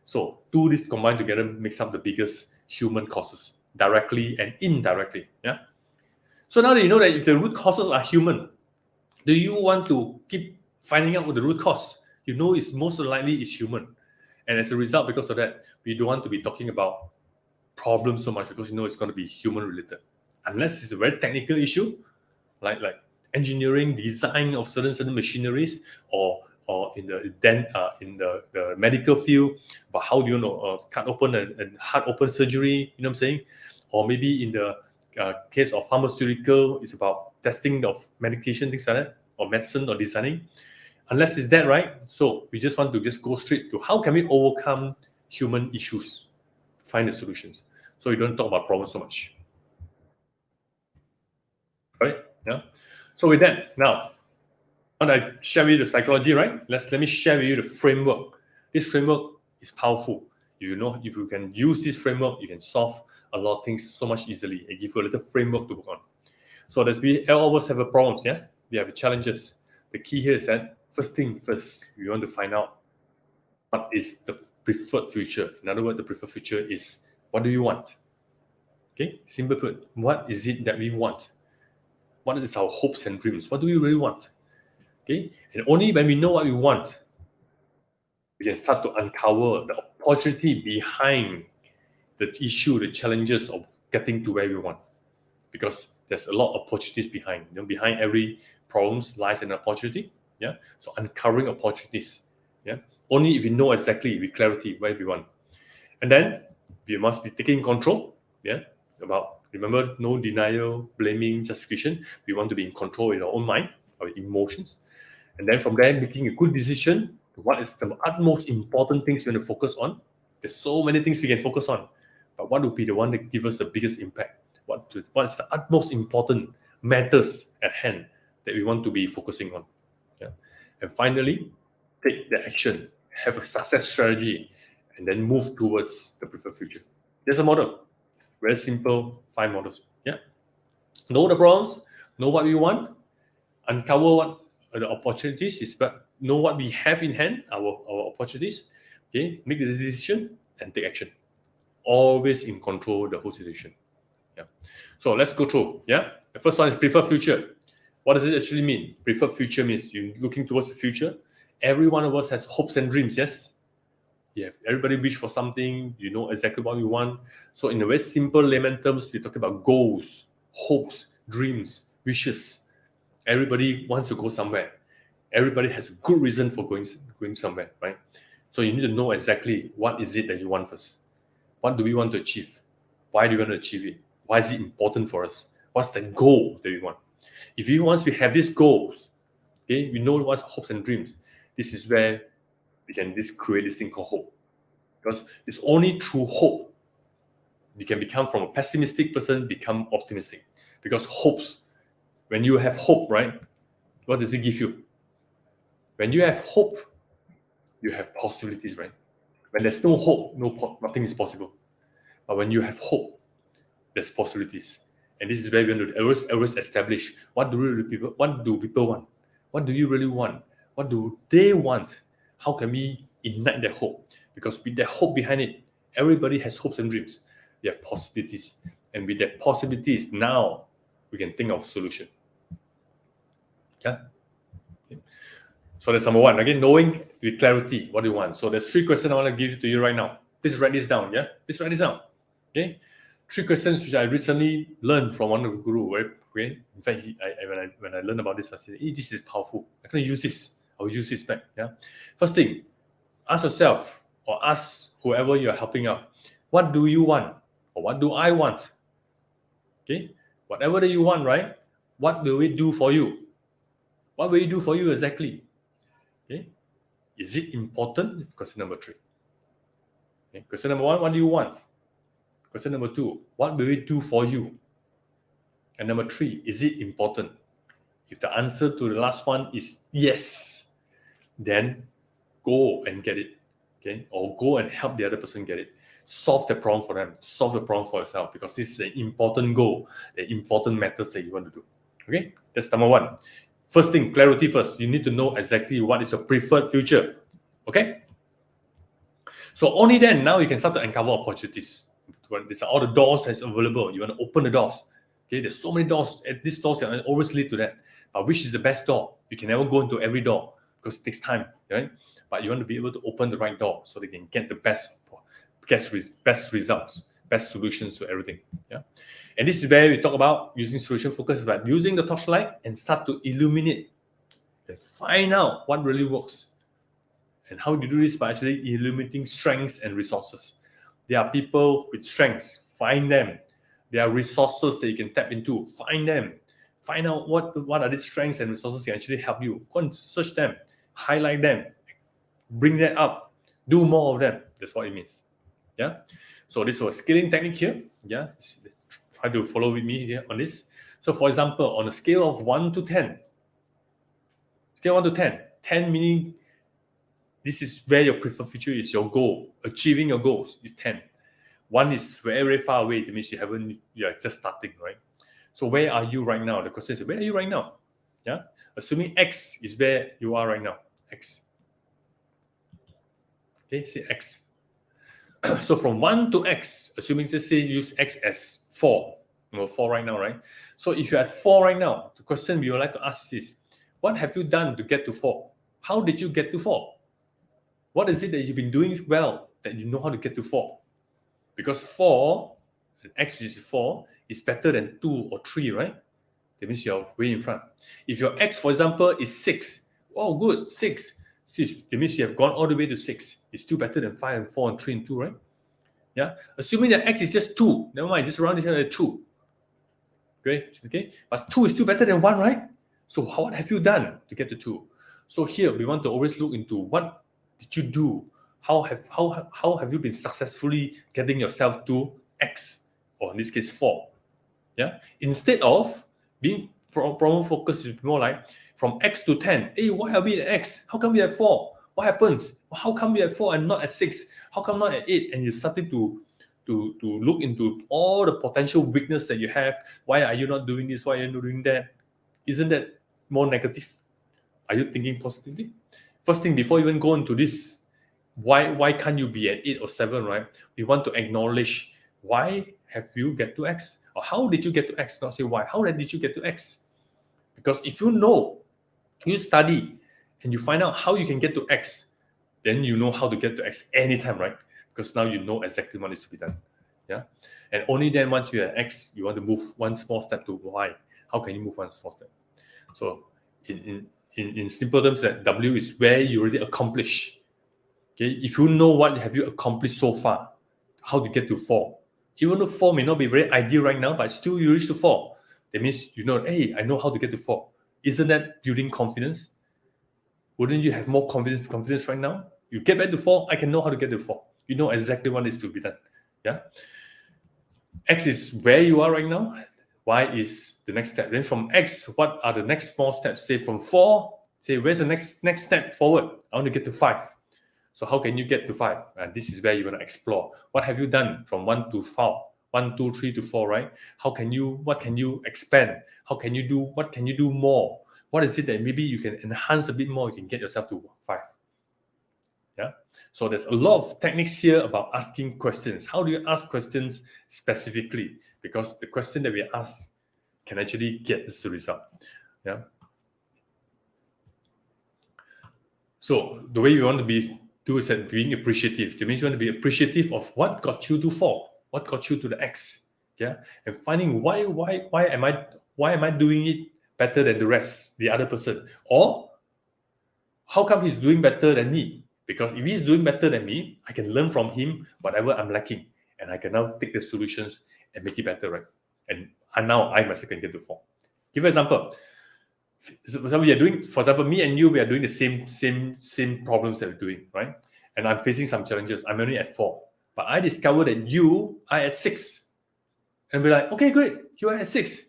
So two this combined together makes up the biggest human causes, directly and indirectly. Yeah. So now that you know that if the root causes are human, do you want to keep finding out what the root cause? You know it's most likely is human. And as a result, because of that, we don't want to be talking about problems so much because you know it's going to be human related. Unless it's a very technical issue, like engineering, design of certain machineries, or in the medical field, but how do you cut open and heart open surgery? You know what I'm saying? Or maybe in the case of pharmaceutical, it's about testing of medication, things like that, or medicine or designing. Unless it's that, right? So we just want to just go straight to how can we overcome human issues, find the solutions. So you don't talk about problems so much. Right? Yeah. So with that, now I share with you the psychology, right? Let me share with you the framework. This framework is powerful. If you can use this framework, you can solve a lot of things so much easily and give you a little framework to work on. So as we all of us have a problems, yes? We have challenges. The key here is that first thing first, we want to find out what is the preferred future. In other words, the preferred future is what do you want? Okay, simple put, what is it that we want? What is our hopes and dreams? What do we really want? Okay, and only when we know what we want, we can start to uncover the opportunity behind the issue, the challenges of getting to where we want. Because there's a lot of opportunities behind. Behind every problems lies an opportunity. Yeah. So uncovering opportunities. Yeah. Only if we know exactly with clarity where we want. And then we must be taking control. Yeah. Remember, no denial, blaming, justification. We want to be in control in our own mind, our emotions. And then from there, making a good decision. What is the utmost important things we want to focus on? There's so many things we can focus on. But what would be the one that gives us the biggest impact? What is the utmost important matters at hand that we want to be focusing on? Yeah. And finally, take the action, have a success strategy, and then move towards the preferred future. There's a model. Very simple, 5 models. Yeah. Know the problems, know what we want, uncover what the opportunities is, but know what we have in hand, our opportunities. Okay, make the decision and take action. Always in control of the whole situation. Yeah. So let's go through. Yeah. The first one is preferred future. What does it actually mean? Preferred future means you're looking towards the future. Every one of us has hopes and dreams. Yes. Yeah. Everybody wish for something. You know exactly what we want. So in a very simple layman terms, we talk about goals, hopes, dreams, wishes. Everybody wants to go somewhere. Everybody has a good reason for going somewhere, right? So you need to know exactly what is it that you want first. What do we want to achieve? Why do we want to achieve it? Why is it important for us? What's the goal that we want? Once we have these goals, okay, we know what's hopes and dreams. This is where we can create this thing called hope. Because it's only through hope you can become from a pessimistic person, become optimistic. Because when you have hope, right, what does it give you? When you have hope, you have possibilities, right? When there's no hope, nothing is possible. But when you have hope, there's possibilities. And this is where we want to always establish what do people want? What do you really want? What do they want? How can we ignite their hope? Because with their hope behind it, everybody has hopes and dreams. we have possibilities. And with that possibilities, now we can think of solution. Yeah. So that's number one. Again, knowing with clarity what you want. So there's 3 questions I want to give to you right now. Please write this down. Yeah. Please write this down. Okay. 3 questions which I recently learned from one of the guru. Right? Okay. In fact, when I learned about this, I said, hey, this is powerful. I'm going to use this. I'll use this back. Yeah. First thing, ask yourself or ask whoever you're helping out, what do you want? Or what do I want? Okay. Whatever that you want, right? What will it do for you? What will it do for you exactly? Okay. Is it important? It's question number 3. Okay. Question number 1, what do you want? Question number 2, what will it do for you? And number 3, is it important? If the answer to the last one is yes, then go and get it. Okay. Or go and help the other person get it. Solve the problem for them. Solve the problem for yourself, because this is an important goal, the important matters that you want to do. Okay. That's number 1. First thing, clarity first. You need to know exactly what is your preferred future. Okay? So only then, now you can start to uncover opportunities. These are all the doors that's available. You want to open the doors. Okay? There's so many doors. These doors can always lead to that. But which is the best door? You can never go into every door because it takes time. Right? But you want to be able to open the right door so they can get the best results, best solutions to everything. Yeah. And this is where we talk about using solution focus, about using the torchlight and start to illuminate and find out what really works. And how do you do this? By actually illuminating strengths and resources. There are people with strengths, find them. There are resources that you can tap into, find them. Find out what are these strengths and resources that can actually help you. Go and search them, highlight them, bring that up, do more of them. That's what it means. Yeah. So this was scaling technique here. Yeah. Try to follow with me here on this. So for example, on a scale of 1 to 10, 10 meaning this is where your preferred future is, your goal, achieving your goals is 10. 1 is very, very far away. That means you are just starting, right? So where are you right now? The question is, where are you right now? Yeah. Assuming X is where you are right now. X. Okay, say X. So from 1 to X, assuming just say use X as 4. We're 4 right now, right? So if you're at 4 right now, the question we would like to ask is, what have you done to get to 4? How did you get to 4? What is it that you've been doing well that you know how to get to 4? Because 4, X is 4, is better than 2 or 3, right? That means you're way in front. If your X, for example, is 6, oh, good, 6. That means you have gone all the way to 6. It's still better than 5 and 4 and 3 and 2, right? Yeah. Assuming that X is just 2, never mind, just round this at 2. Great. Okay. But 2 is still better than 1, right? So what have you done to get to 2? So here we want to always look into what did you do? How have you been successfully getting yourself to X, or in this case 4? Yeah. Instead of being problem focused, is more like from X to 10. Hey, why are we at X? How come we at 4? What happens? How come we at 4 and not at 6? How come not at 8? And you started to look into all the potential weakness that you have. Why are you not doing this? Why are you not doing that? Isn't that more negative? Are you thinking positively? First thing, before you even go into this, why can't you be at 8 or 7, right? We want to acknowledge, why have you get to X? Or how did you get to X? Not say why. How did you get to X? Because if you know, you study, and you find out how you can get to X, then you know how to get to X anytime, right? Because now you know exactly what needs to be done. Yeah. And only then, once you're at X, you want to move one small step to Y. How can you move one small step? So in simple terms, that W is where you already accomplish. Okay. If you know what have you accomplished so far, how to get to 4. Even though 4 may not be very ideal right now, but still you reach to 4. That means you know, hey, I know how to get to 4. Isn't that building confidence? Wouldn't you have more confidence right now? You get back to 4, I can know how to get to 4. You know exactly what needs to be done. Yeah. X is where you are right now. Y is the next step. Then from X, what are the next small steps? Say from 4, say where's the next step forward? I want to get to 5. So how can you get to 5? And this is where you're going to explore. What have you done from 1 to 4? 1, 2, 3 to 4, right? What can you expand? What can you do more? What is it that maybe you can enhance a bit more? You can get yourself to 5. Yeah. So there's a lot of techniques here about asking questions. How do you ask questions specifically? Because the question that we ask can actually get this result. Yeah. So the way we want to do is that being appreciative. That means you want to be appreciative of what got you to 4, what got you to the X. Yeah. And finding why am I doing it better than the rest, the other person? Or how come he's doing better than me? Because if he's doing better than me, I can learn from him whatever I'm lacking, and I can now take the solutions and make it better, right? And now I myself can get to 4. Give an example. So we are doing, for example, me and you, we are doing the same problems that we're doing, right? And I'm facing some challenges. I'm only at 4, but I discovered that you are at 6, and we're like, okay, great, you are at 6.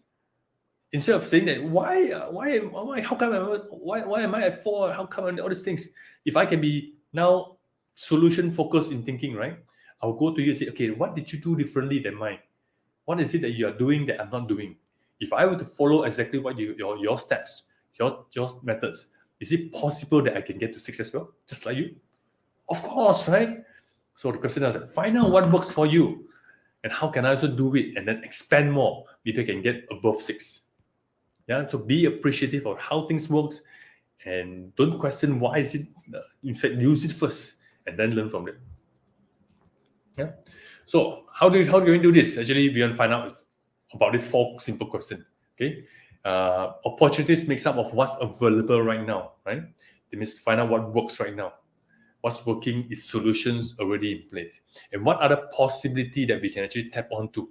Instead of saying that, why, how come, why am I at 4? How come all these things? If I can be now solution focused in thinking, right? I'll go to you and say, okay, what did you do differently than mine? What is it that you are doing that I'm not doing? If I were to follow exactly what your steps, your methods, is it possible that I can get to 6 as well, just like you? Of course, right? So the question is, find out what works for you, and how can I also do it, and then expand more. Maybe I can get above 6. Yeah. So be appreciative of how things works, and don't question why is it. In fact, use it first, and then learn from it. Yeah. So how do we do this? Actually, we want to find out about this 4 simple question. Okay. Opportunities makes up of what's available right now, right? It means find out what works right now. What's working is solutions already in place. And what other possibility that we can actually tap onto?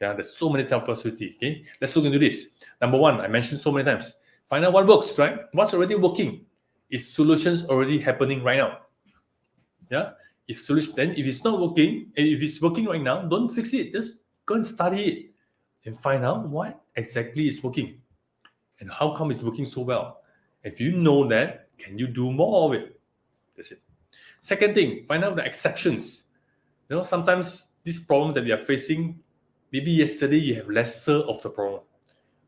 Yeah, there's so many type of possibility. Okay. Let's look into this. Number 1, I mentioned so many times. Find out what works, right? What's already working? Is solutions already happening right now? Yeah. If it's not working, and if it's working right now, don't fix it. Just go and study it and find out what exactly is working and how come it's working so well. If you know that, can you do more of it? That's it. Second thing, find out the exceptions. Sometimes this problem that we are facing, maybe yesterday you have lesser of the problem.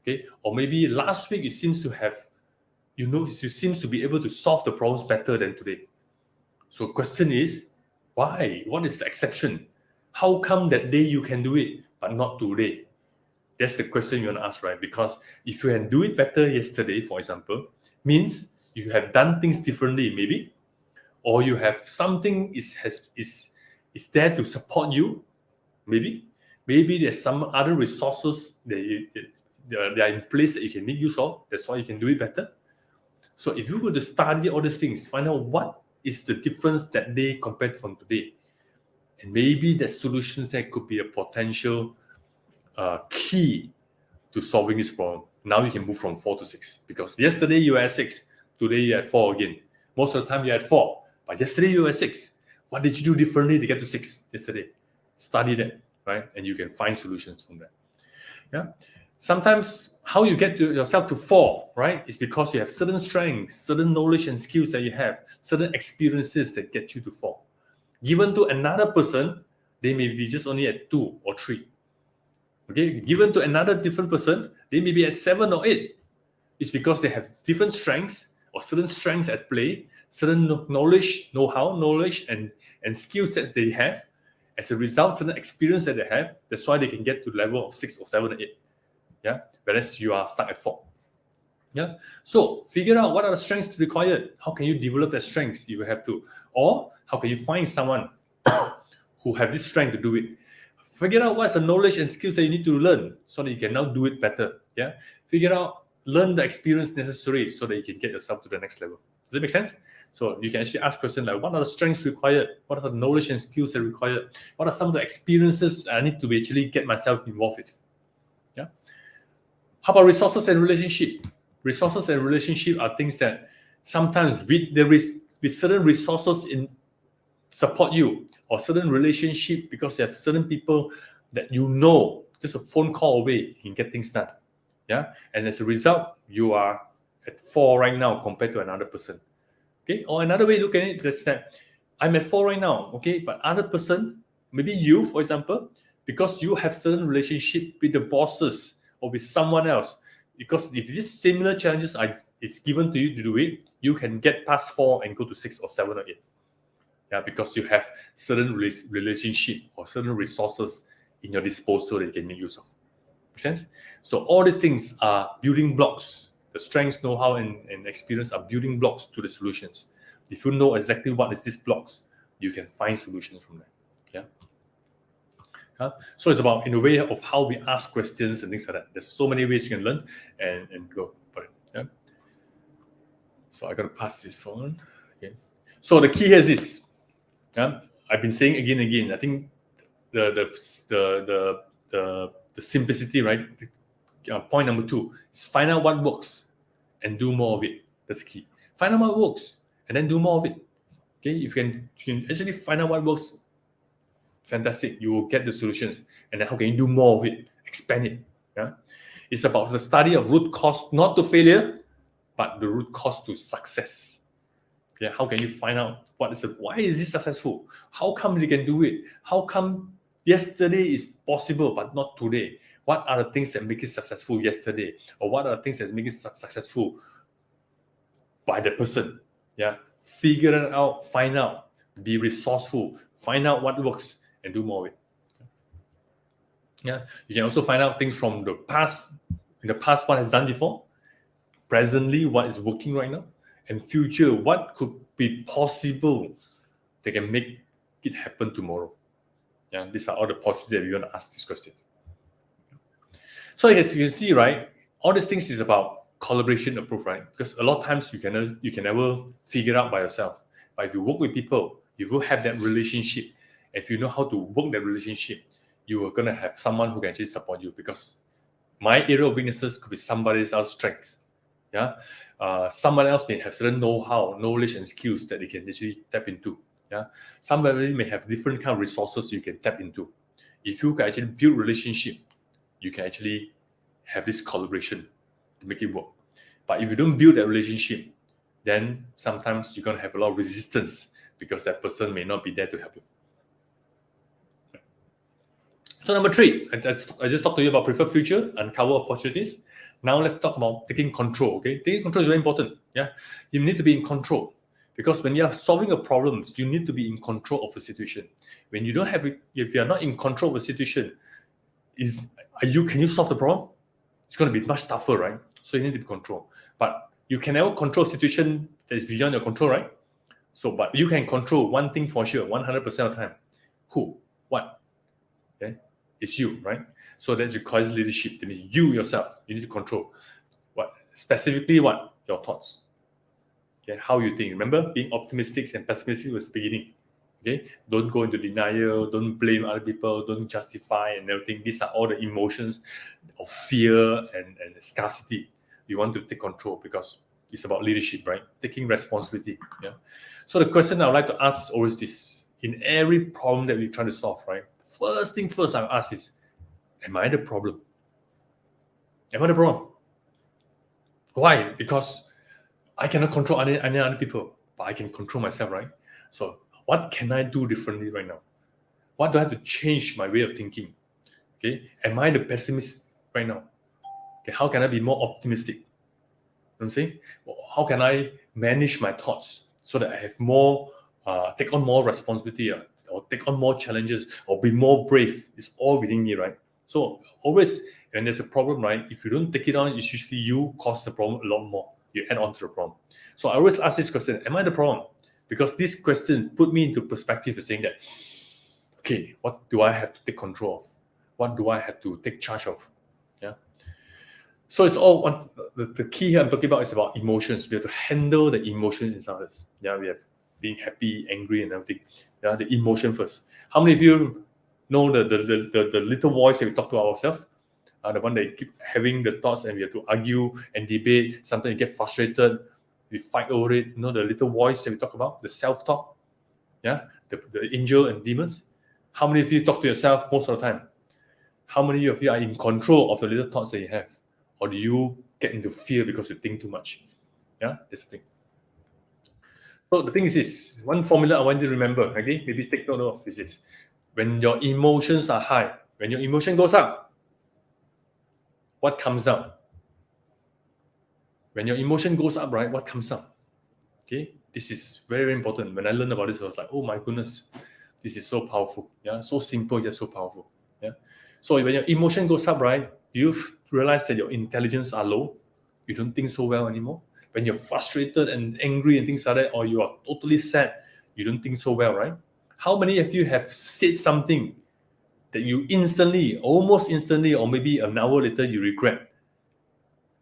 Okay, or maybe last week you seems to be able to solve the problems better than today. So question is, why? What is the exception? How come that day you can do it, but not today? That's the question you want to ask, right? Because if you can do it better yesterday, for example, means you have done things differently, maybe, or you have something is there to support you, maybe there's some other resources that they are in place that you can make use of. That's why you can do it better. So if you were to study all these things, find out what is the difference that day compared from today, and maybe that solutions that could be a potential key to solving this problem. Now you can move from 4 to 6, because yesterday you were at 6, today you're at 4 again. Most of the time you're at 4, but yesterday you were at 6. What did you do differently to get to 6 yesterday? Study that, right? And you can find solutions from that. Yeah. Sometimes how you get yourself to 4, right, is because you have certain strengths, certain knowledge and skills that you have, certain experiences that get you to 4. Given to another person, they may be just only at 2 or 3. Okay, given to another different person, they may be at 7 or 8. It's because they have different strengths or certain strengths at play, certain knowledge, know-how, knowledge and skill sets they have. As a result, certain experience that they have, that's why they can get to the level of 6 or 7 or 8. Yeah, whereas you are stuck at 4. Yeah, so figure out what are the strengths required. How can you develop that strengths if you have to? Or how can you find someone who have this strength to do it? Figure out what's the knowledge and skills that you need to learn so that you can now do it better. Yeah, learn the experience necessary so that you can get yourself to the next level. Does it make sense? So you can actually ask questions like, what are the strengths required? What are the knowledge and skills that are required? What are some of the experiences I need to actually get myself involved with? Yeah. How about resources and relationship? Resources and relationship are things that sometimes with certain resources in support you, or certain relationship, because you have certain people that just a phone call away, you can get things done. Yeah. And as a result, you are at 4 right now compared to another person. Okay. Or another way to look at it is that I'm at 4 right now. Okay. But other person, maybe you, for example, because you have certain relationship with the bosses or with someone else, because if these similar challenges it's given to you to do it, you can get past 4 and go to 6 or 7 or 8. Yeah, because you have certain relationship or certain resources in your disposal that you can make use of. Make sense? So all these things are building blocks. The strengths, know-how, and experience are building blocks to the solutions. If you know exactly what is these blocks, you can find solutions from there. Yeah. So it's about in a way of how we ask questions and things like that. There's so many ways you can learn and go for it. Yeah. So I gotta pass this on. Okay. So the key here is this. Yeah. I've been saying again and again. I think the simplicity, right? Point number 2 is find out what works and do more of it. That's the key. Find out what works and then do more of it. Okay, if you can actually find out what works, fantastic. You will get the solutions, and then how can you do more of it, expand it? Yeah, it's about the study of root cause, not to failure, but the root cause to success. Yeah, how can you find out why is this successful? How come they can do it? How come yesterday is possible but not today? What are the things that make it successful yesterday, or what are the things that make it successful by the person? Yeah, figure it out, find out, be resourceful, find out what works, and do more of it. Yeah, you can also find out things from the past. In the past, what has done before, presently, what is working right now, and future, what could be possible that can make it happen tomorrow. Yeah, these are all the possibilities that we want to ask this question. So as you can see, right, all these things is about collaboration approach, right? Because a lot of times you can never figure out by yourself. But if you work with people, if you have that relationship, if you know how to work that relationship, you are gonna have someone who can actually support you. Because my area of weaknesses could be somebody else's strength. Yeah, someone else may have certain know-how, knowledge, and skills that they can actually tap into. Yeah, somebody may have different kind of resources you can tap into. If you can actually build relationship, you can actually have this collaboration to make it work. But if you don't build that relationship, then sometimes you're going to have a lot of resistance because that person may not be there to help you. So number 3, I just talked to you about preferred future, uncover opportunities. Now let's talk about taking control. Okay, taking control is very important. Yeah, you need to be in control, because when you are solving a problem, you need to be in control of the situation. When you don't have it, if you are not in control of the situation, can you solve the problem? It's going to be much tougher, right? So you need to be control. But you can never control a situation that is beyond your control, right? So, but you can control one thing for sure, 100% of the time. Who? What? Okay, it's you, right? So that requires leadership. That means you yourself, you need to control what specifically what your thoughts. Okay, how you think. Remember, being optimistic and pessimistic was the beginning. Okay, don't go into denial, don't blame other people, don't justify and everything. These are all the emotions of fear and scarcity. You want to take control because it's about leadership, right? Taking responsibility. Yeah. So the question I would like to ask is always this: in every problem that we try to solve, right? First thing first, I ask is, am I the problem? Am I the problem? Why? Because I cannot control any other people, but I can control myself, right? So what can I do differently right now? What do I have to change my way of thinking? Okay, am I the pessimist right now? Okay, how can I be more optimistic? You know what I'm saying? How can I manage my thoughts so that I have more, take on more responsibility, or take on more challenges, or be more brave? It's all within me, right? So always, when there's a problem, right, if you don't take it on, it's usually you cause the problem a lot more. You add on to the problem. So I always ask this question: am I the problem? Because this question put me into perspective of saying that, okay, what do I have to take control of? What do I have to take charge of? Yeah. So it's all one. The key here I'm talking about is about emotions. We have to handle the emotions inside us. Yeah, we have being happy, angry, and everything. Yeah, the emotion first. How many of you know the little voice that we talk to ourselves? The one that keep having the thoughts and we have to argue and debate. Sometimes you get frustrated, we fight over it. You know the little voice that we talk about, the self-talk. Yeah, the angel and demons. How many of you talk to yourself most of the time? How many of you are in control of the little thoughts that you have? Or do you get into fear because you think too much? Yeah, that's the thing. So the thing is this, one formula I want you to remember, okay? Maybe take note of this. When your emotions are high, when your emotion goes up, what comes down? When your emotion goes up, right, what comes down? Okay? This is very, very important. When I learned about this, I was like, oh my goodness, this is so powerful. Yeah, so simple yet so powerful. Yeah. So when your emotion goes up, right, you realize that your intelligence are low. You don't think so well anymore. When you're frustrated and angry and things like that, or you are totally sad, you don't think so well, right? How many of you have said something that you instantly, almost instantly, or maybe an hour later, you regret?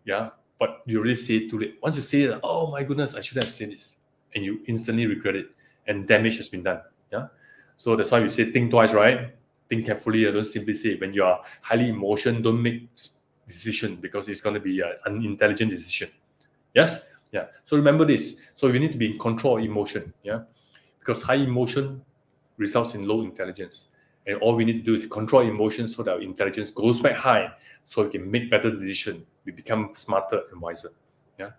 Yeah, but you already say it too late. Once you say it, oh my goodness, I should have said this, and you instantly regret it, and damage has been done. Yeah, so that's why we say think twice, right? Think carefully. Don't simply say. When you are highly emotional, don't make decision, because it's going to be an unintelligent decision. Yes, yeah. So remember this. So we need to be in control of emotion. Yeah, because high emotion results in low intelligence, and all we need to do is control emotions so that our intelligence goes back high, so we can make better decisions. We become smarter and wiser. Yeah.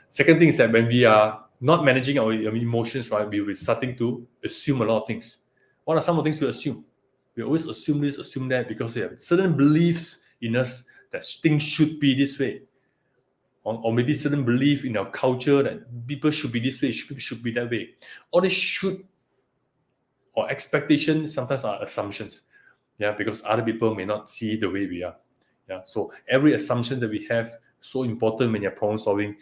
Second thing is that when we are not managing our emotions, right, we are starting to assume a lot of things. What are some of the things we assume? We always assume this, assume that, because we have certain beliefs in us that things should be this way. Or maybe certain belief in our culture that people should be this way, should be that way. Or they should, or expectations sometimes are assumptions. Yeah, because other people may not see the way we are. Yeah, so every assumption that we have, so important when you're problem solving.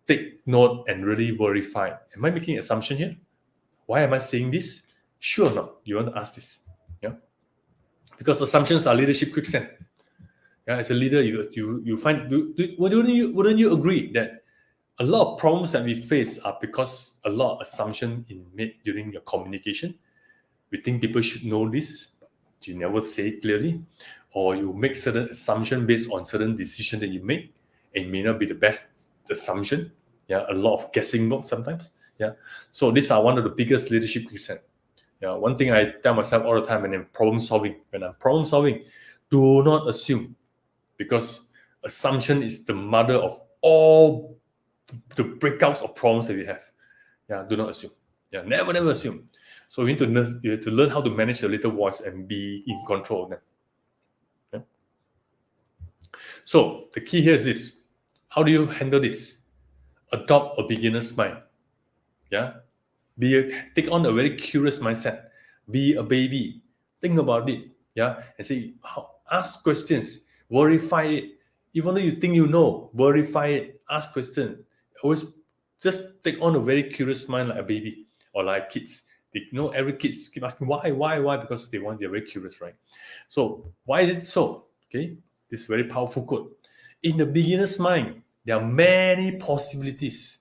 Take note and really verify. Am I making an assumption here? Why am I saying this? Sure or not? You want to ask this. Yeah, because assumptions are leadership quicksand. Yeah, as a leader, you find, wouldn't you agree that a lot of problems that we face are because a lot of assumptions made during your communication? We think people should know this, but you never say it clearly, or you make certain assumption based on certain decision that you make, and it may not be the best assumption. Yeah, a lot of guessing work sometimes. Yeah, so these are one of the biggest leadership quicksand. Yeah, one thing I tell myself all the time when I'm problem solving, do not assume, because assumption is the mother of all the breakouts of problems that we have. Yeah, do not assume. Yeah, never assume. So you have to learn how to manage your little voice and be in control of them. Yeah? So the key here is this: how do you handle this? Adopt a beginner's mind. Yeah, take on a very curious mindset. Be a baby. Think about it. Yeah, and say, ask questions, verify it. Even though you think you know, verify it. Ask questions. Always just take on a very curious mind, like a baby or like kids. Every kids keep asking why, because they're very curious, right? So why is it so? Okay, this very powerful quote. In the beginner's mind, there are many possibilities,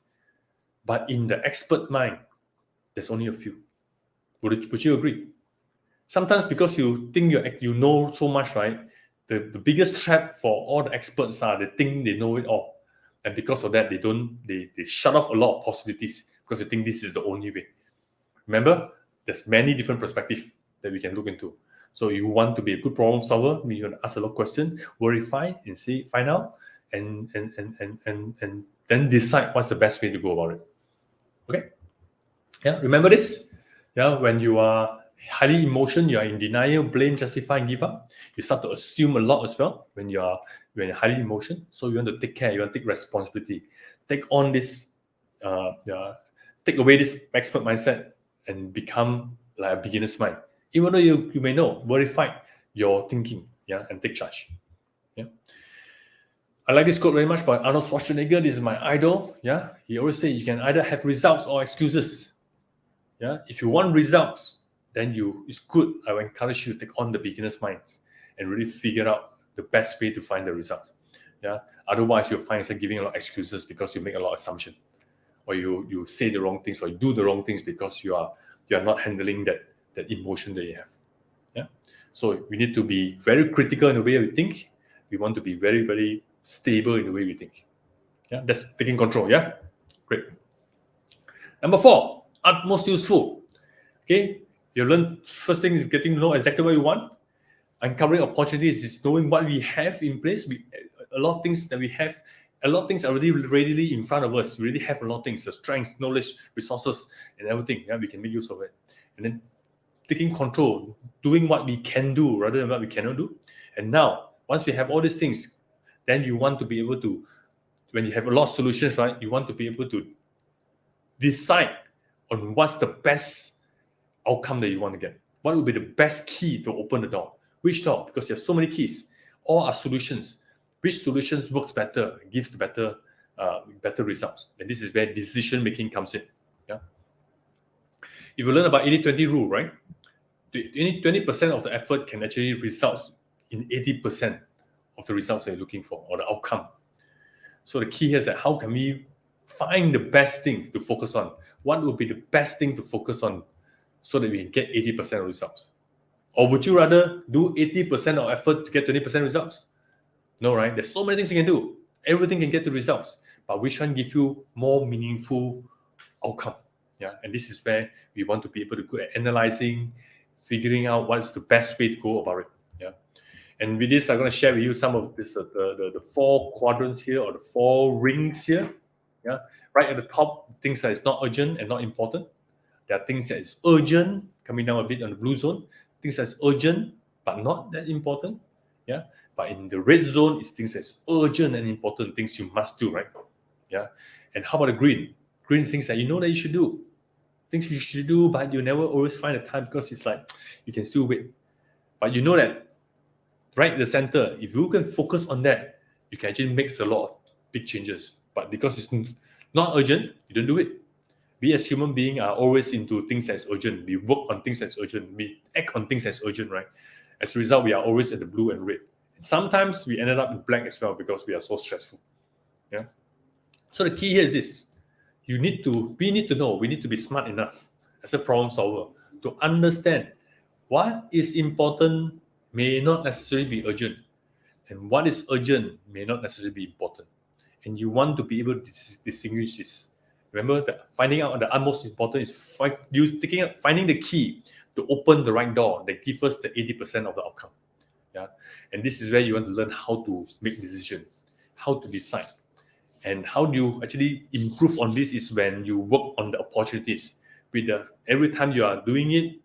but in the expert mind, there's only a few. Would you agree? Sometimes because you think you know so much, right? The biggest trap for all the experts are they think they know it all, and because of that they shut off a lot of possibilities because they think this is the only way. Remember, there's many different perspectives that we can look into. So you want to be a good problem solver, you want to ask a lot of questions, verify and find out, and then decide what's the best way to go about it. Okay? Yeah, remember this? Yeah, when you are highly emotional, you are in denial, blame, justify, and give up. You start to assume a lot as well when you're highly emotional. So you want to take care, you want to take responsibility, take on this, take away this expert mindset and become like a beginner's mind. Even though you may know, verify your thinking, yeah, and take charge. Yeah. I like this quote very much by Arnold Schwarzenegger. This is my idol. Yeah, he always say you can either have results or excuses. Yeah, if you want results, then it's good. I will encourage you to take on the beginner's minds and really figure out the best way to find the results. Yeah, otherwise you'll find yourself giving a lot of excuses because you make a lot of assumptions, or you say the wrong things, or you do the wrong things because you are not handling that emotion that you have. Yeah, so we need to be very critical in the way we think. We want to be very, very stable in the way we think. Yeah, that's taking control. Yeah, great. Number 4, utmost useful. Okay, you learn first thing is getting to know exactly what you want. Uncovering opportunities is knowing what we have in place. A lot of things that we have, a lot of things are already readily in front of us. We already have a lot of things, the strengths, knowledge, resources, and everything. Yeah, we can make use of it. And then taking control, doing what we can do rather than what we cannot do. And now, once we have all these things, then you want to be able to, when you have a lot of solutions, right, you want to be able to decide on what's the best outcome that you want to get. What would be the best key to open the door? Which door? Because you have so many keys. All are solutions. Which solutions works better, gives the better results? And this is where decision making comes in. Yeah. If you learn about 80-20 rule, right? 20% of the effort can actually result in 80% of the results that you're looking for, or the outcome. So the key here is that how can we find the best thing to focus on? What would be the best thing to focus on so that we can get 80% of results? Or would you rather do 80% of effort to get 20% results? No, right? There's so many things you can do. Everything can get the results, but which one give you more meaningful outcome? Yeah, and this is where we want to be able to go at analyzing, figuring out what's the best way to go about it. Yeah, and with this, I'm going to share with you some of this the 4 quadrants here, or the 4 rings here. Yeah, right at the top, things that is not urgent and not important. There are things that is urgent, coming down a bit on the blue zone. Things that's urgent but not that important. Yeah, but in the red zone, it's things that's urgent and important, things you must do, right? Yeah, and how about the green? Green things that you know that you should do, things you should do, but you never always find the time because it's like you can still wait. But you know that right in the center, if you can focus on that, you can actually make a lot of big changes. But because it's not urgent, you don't do it. We as human beings are always into things that's urgent. We work on things that's urgent. We act on things that's urgent, right? As a result, we are always at the blue and red. Sometimes we ended up in black as well because we are so stressful. Yeah. So the key here is this: we need to know, we need to be smart enough as a problem solver to understand what is important may not necessarily be urgent, and what is urgent may not necessarily be important. And you want to be able to distinguish this. Remember that finding out the utmost important is finding the key to open the right door that gives us the 80% of the outcome. Yeah, and this is where you want to learn how to make decisions, how to decide. And how do you actually improve on this is when you work on the opportunities. Every time you are doing it,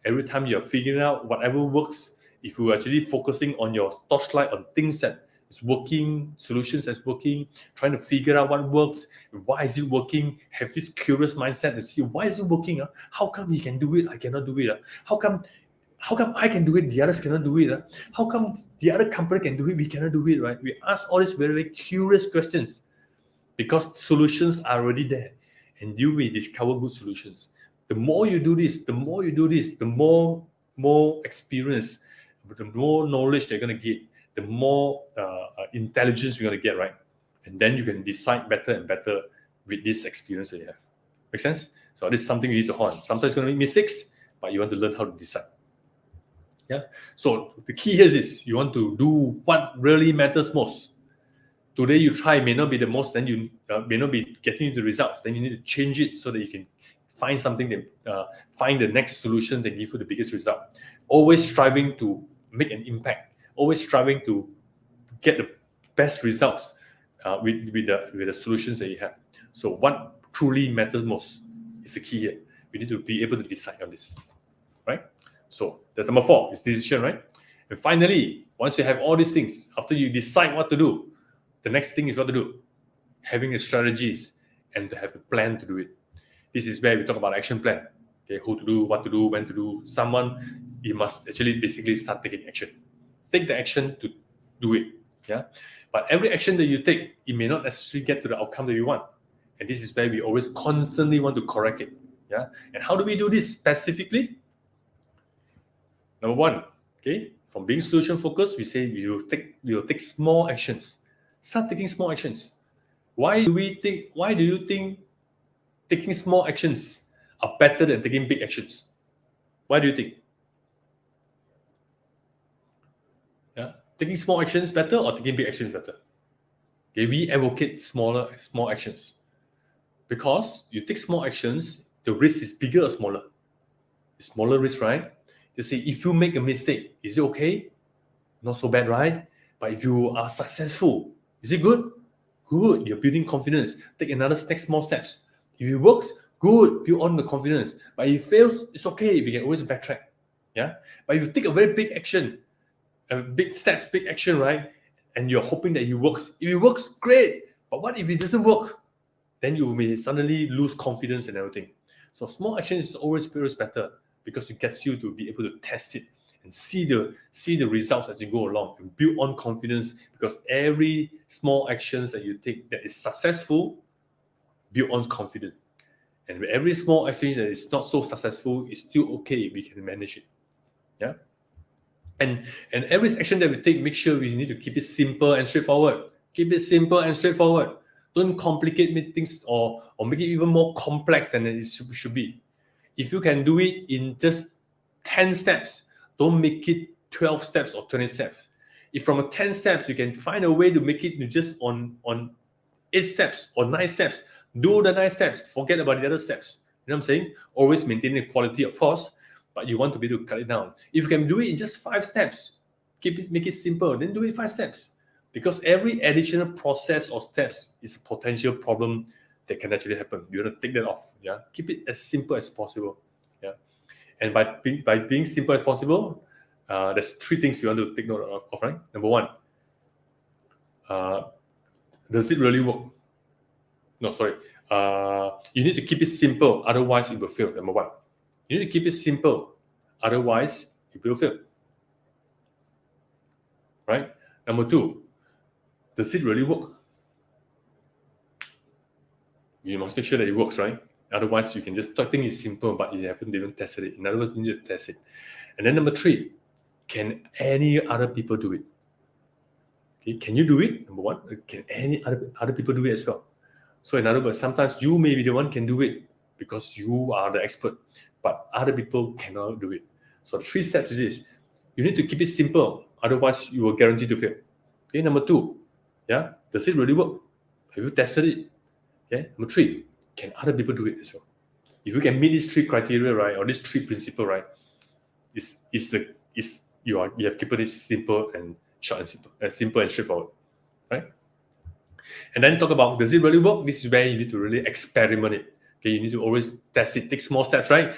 every time you are figuring out whatever works, if you are actually focusing on your torchlight on things that is working, solutions that's working, trying to figure out what works, why is it working, have this curious mindset and see why is it working? How come he can do it, I cannot do it? How come I can do it, the others cannot do it? How come the other company can do it, we cannot do it, right? We ask all these very, very curious questions because solutions are already there and you will discover good solutions. The more you do this, the more experience, the more knowledge they're going to get, the more intelligence you're going to get, right? And then you can decide better and better with this experience that you have. Make sense? So this is something you need to hone. Sometimes you're going to make mistakes, but you want to learn how to decide. Yeah. So the key here is you want to do what really matters most. Today you try may not be the most, then you may not be getting the results. Then you need to change it so that you can find something that find the next solutions and give you the biggest result. Always striving to make an impact. Always striving to get the best results with the solutions that you have. So what truly matters most is the key here. We need to be able to decide on this, right? So that's number 4, is decision, right? And finally, once you have all these things, after you decide what to do, the next thing is what to do. Having the strategies and to have the plan to do it. This is where we talk about action plan. Okay, who to do, what to do, when to do. You must actually basically start taking action. Take the action to do it. Yeah. But every action that you take, it may not necessarily get to the outcome that you want. And this is where we always constantly want to correct it. Yeah. And how do we do this specifically? Number 1, okay, from being solution focused, we say we will take small actions. Start taking small actions. Why do you think taking small actions are better than taking big actions? Why do you think? Yeah, taking small actions better or taking big actions better? Okay, we advocate small actions because you take small actions, the risk is bigger or smaller? It's smaller risk, right? You say if you make a mistake, is it okay? Not so bad, right? But if you are successful, is it good? Good. You're building confidence. Take next small steps. If it works, good. Build on the confidence. But if it fails, it's okay. We can always backtrack. Yeah. But if you take a very big action, big steps, big action, right? And you're hoping that it works. If it works, great. But what if it doesn't work? then you may suddenly lose confidence and everything. So small action is always better because it gets you to be able to test it and see the results as you go along and build on confidence, because every small actions that you take that is successful build on confidence. And every small action that is not so successful is still okay, we can manage it. Yeah. And every action that we take, make sure we need to keep it simple and straightforward. Keep it simple and straightforward. Don't complicate things or make it even more complex than it should be. If you can do it in just 10 steps, don't make it 12 steps or 20 steps. If from a 10 steps, you can find a way to make it just on 8 steps or 9 steps, do the 9 steps, forget about the other steps. You know what I'm saying? Always maintain the quality, of course, but you want to be able to cut it down. If you can do it in just 5 steps, make it simple, then do it 5 steps. Because every additional process or steps is a potential problem that can actually happen. You want to take that off. Yeah, keep it as simple as possible. Yeah, and by being simple as possible, there's 3 things you want to take note of. Right? Number 1, does it really work? No, sorry. You need to keep it simple, otherwise it will fail. Number 1, you need to keep it simple, otherwise it will fail. Right? Number 2, does it really work? You must make sure that it works, right? Otherwise, you can just think it's simple, but you haven't even tested it. In other words, you need to test it. And then number 3, can any other people do it? Okay, can you do it? Number 1, can any other people do it as well? So in other words, sometimes you may be the one can do it because you are the expert, but other people cannot do it. So the 3 steps is this: you need to keep it simple, otherwise you will guarantee to fail. Okay, number 2, yeah, does it really work? Have you tested it? Okay, number 3, can other people do it as well? If you can meet these 3 criteria, right, or these 3 principles, right, you have kept it simple and short and simple and straightforward, right? And then talk about, does it really work? This is where you need to really experiment it. Okay, you need to always test it, take small steps, right?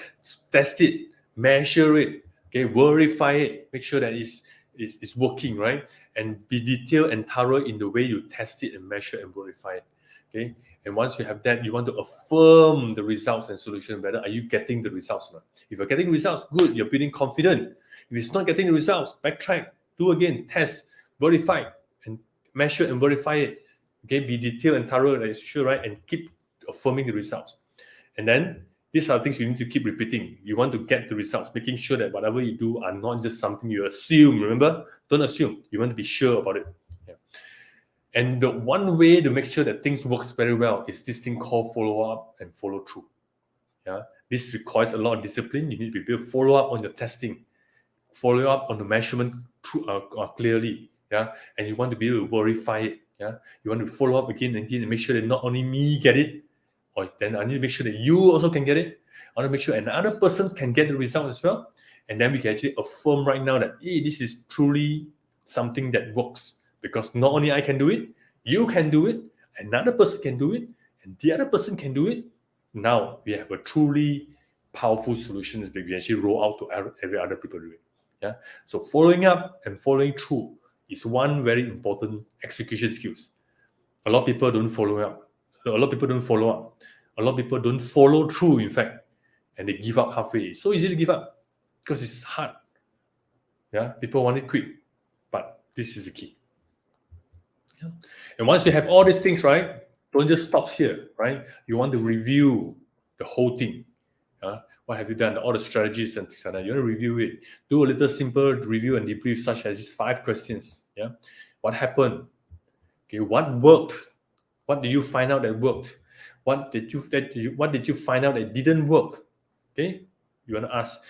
Test it, measure it, okay, verify it, make sure that it's working, right? And be detailed and thorough in the way you test it and measure and verify it. Okay, and once you have that, you want to affirm the results and solution. Whether are you getting the results or not? If you're getting results, good, you're building confidence. If it's not getting the results, backtrack, do again, test, verify, and measure and verify it. Okay, be detailed and thorough, as sure, right? And keep affirming the results. And then these are things you need to keep repeating. You want to get the results, making sure that whatever you do are not just something you assume. Remember, don't assume. You want to be sure about it. Yeah. And the one way to make sure that things works very well is this thing called follow up and follow through. Yeah, this requires a lot of discipline. You need to be able to follow up on your testing, follow up on the measurement clearly. Yeah, and you want to be able to verify it. Yeah, you want to follow up again and again and make sure that not only me get it, or then I need to make sure that you also can get it. I want to make sure another person can get the result as well. And then we can actually affirm right now that, hey, this is truly something that works, because not only I can do it, you can do it, another person can do it, and the other person can do it. Now we have a truly powerful solution that we can actually roll out to every other people do it. Yeah. So following up and following through is one very important execution skills. A lot of people don't follow up. A lot of people don't follow up. A lot of people don't follow through, in fact, and they give up halfway. It's so easy to give up because it's hard. Yeah, people want it quick, but this is the key. Yeah. And once you have all these things, right, don't just stop here, right? You want to review the whole thing. What have you done? All the strategies and things like that. You want to review it. Do a little simple review and debrief, such as these 5 questions. Yeah, what happened? Okay, what worked? What did you find out that worked? What did you find out that didn't work? Okay, you want to ask,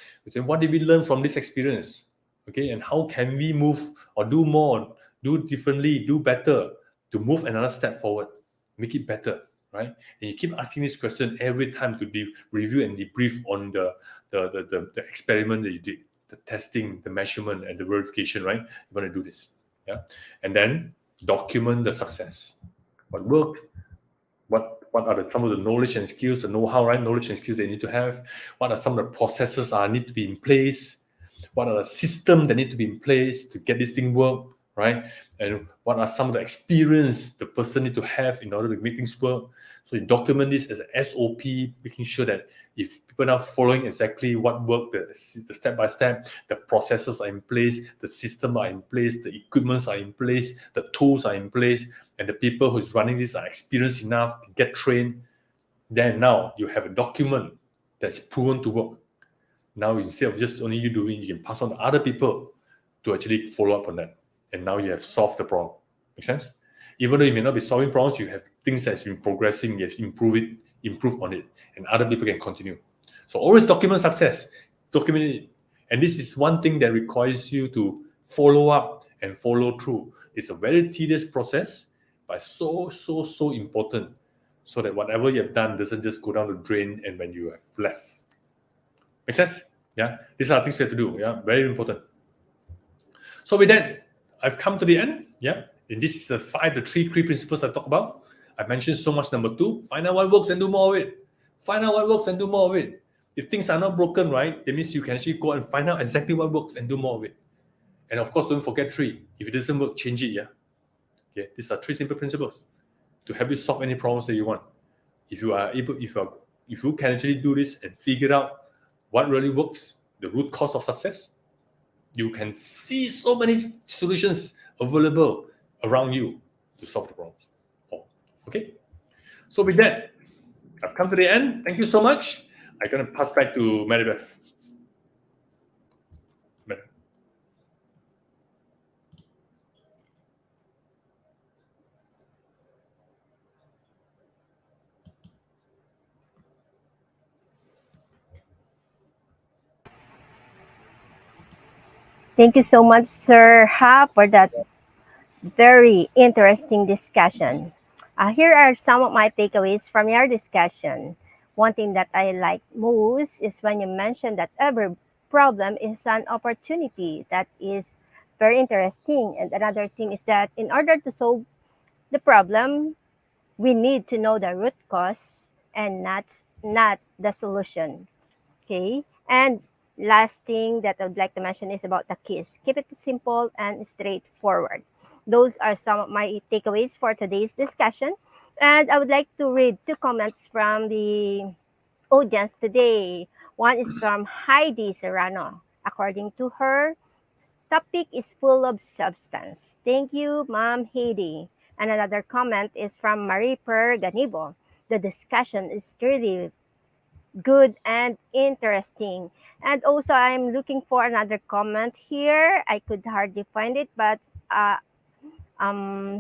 what did we learn from this experience? Okay, and how can we move or do more, do differently, do better to move another step forward, make it better, right? And you keep asking this question every time to review and debrief on the experiment that you did, the testing, the measurement, and the verification, right? You want to do this, yeah, and then document the success. What worked? What are some of the knowledge and skills, the know-how, right? Knowledge and skills they need to have. What are some of the processes need to be in place? What are the systems that need to be in place to get this thing work, right? And what are some of the experience the person need to have in order to make things work? So you document this as an SOP, making sure that if people are following exactly what worked, the step-by-step, the processes are in place, the system are in place, the equipments are in place, the tools are in place, and the people who's running this are experienced enough to get trained, then now you have a document that's proven to work. Now, instead of just only you doing, you can pass on to other people to actually follow up on that. And now you have solved the problem. Make sense? Even though you may not be solving problems, you have things that's been progressing, you have improve on it, and other people can continue. So always document success, document it. And this is one thing that requires you to follow up and follow through. It's a very tedious process, but so important, so that whatever you have done doesn't just go down the drain and when you have left. Make sense? Yeah. These are things you have to do. Yeah. Very important. So with that, I've come to the end. Yeah. And this is the three key principles I talk about. I mentioned so much. Number 2, find out what works and do more of it. Find out what works and do more of it. If things are not broken, right, that means you can actually go and find out exactly what works and do more of it. And of course, don't forget 3. If it doesn't work, change it. Yeah. Okay. These are 3 simple principles to help you solve any problems that you want. If you are able, if you can actually do this and figure out what really works, the root cause of success, you can see so many solutions available around you to solve the problems. Okay? So with that, I've come to the end. Thank you so much. I'm going to pass back to Maribeth. Thank you so much, Sir Ha, for that very interesting discussion. Here are some of my takeaways from your discussion. One thing that I like most is when you mentioned that every problem is an opportunity. That is very interesting. And another thing is that in order to solve the problem, we need to know the root cause and not the solution. Okay? And last thing that I would like to mention is about the keys. Keep it simple and straightforward. Those are some of my takeaways for today's discussion. And I would like to read 2 comments from the audience today. One is from Heidi Serrano. According to her, topic is full of substance. Thank you, Ma'am Heidi. And another comment is from Marie Per Ganibo. The discussion is really good and interesting. And also, I'm looking for another comment here. I could hardly find it, but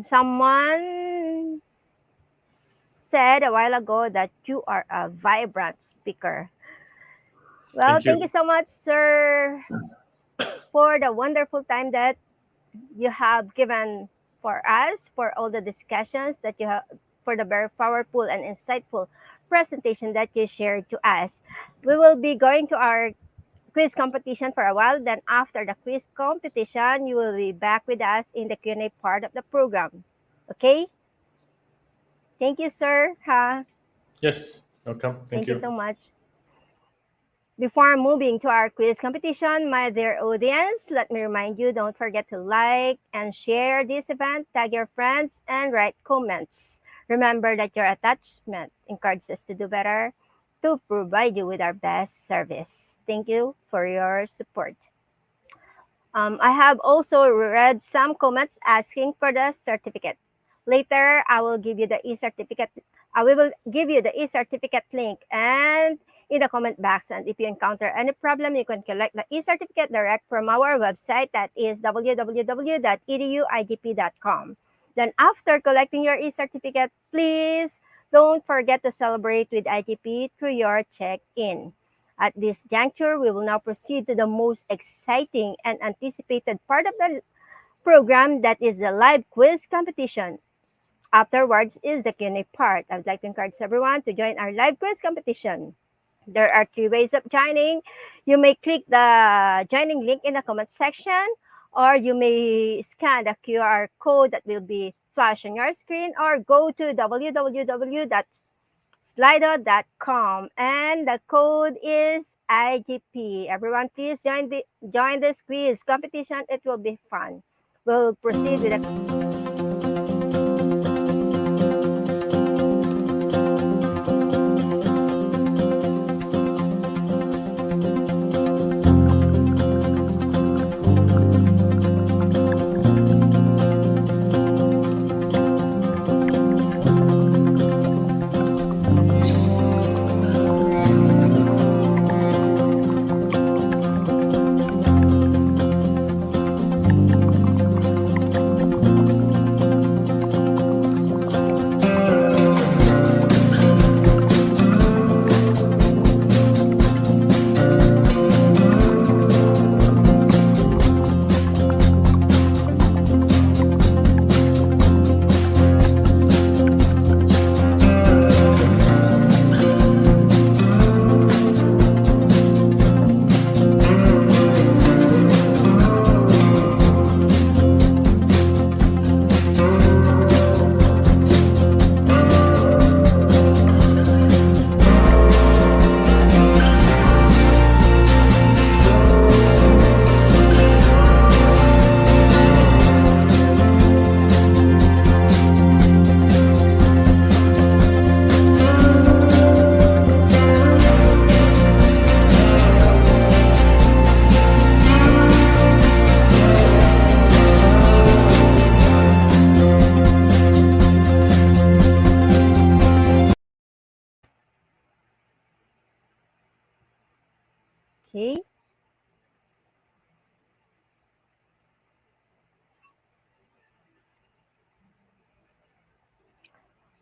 someone said a while ago that you are a vibrant speaker. Well, thank you so much, sir, for the wonderful time that you have given for us, for all the discussions that you have, for the very powerful and insightful presentation that you shared to us. We will be going to our quiz competition for a while. Then after the quiz competition, you will be back with us in the Q&A part of the program. Okay? Thank you, sir. Yes, welcome. Thank you so much. Before moving to our quiz competition, my dear audience, let me remind you, don't forget to like and share this event, tag your friends, and write comments. Remember that your attachment encourages us to do better, to provide you with our best service. Thank you for your support. I have also read some comments asking for the certificate. Later, I will give you the e-certificate. We will give you the e-certificate link and in the comment box. And if you encounter any problem, you can collect the e-certificate direct from our website, that is www.eduigp.com. Then after collecting your e-certificate, please don't forget to celebrate with IGP through your check-in. At this juncture, we will now proceed to the most exciting and anticipated part of the program, that is the live quiz competition. Afterwards is the Q&A part. I would like to encourage everyone to join our live quiz competition. There are 3 ways of joining. You may click the joining link in the comment section, or you may scan the QR code that will be flashed on your screen, or go to www.slido.com and the code is IGP. Everyone, please join this quiz competition. It will be fun. We'll proceed with the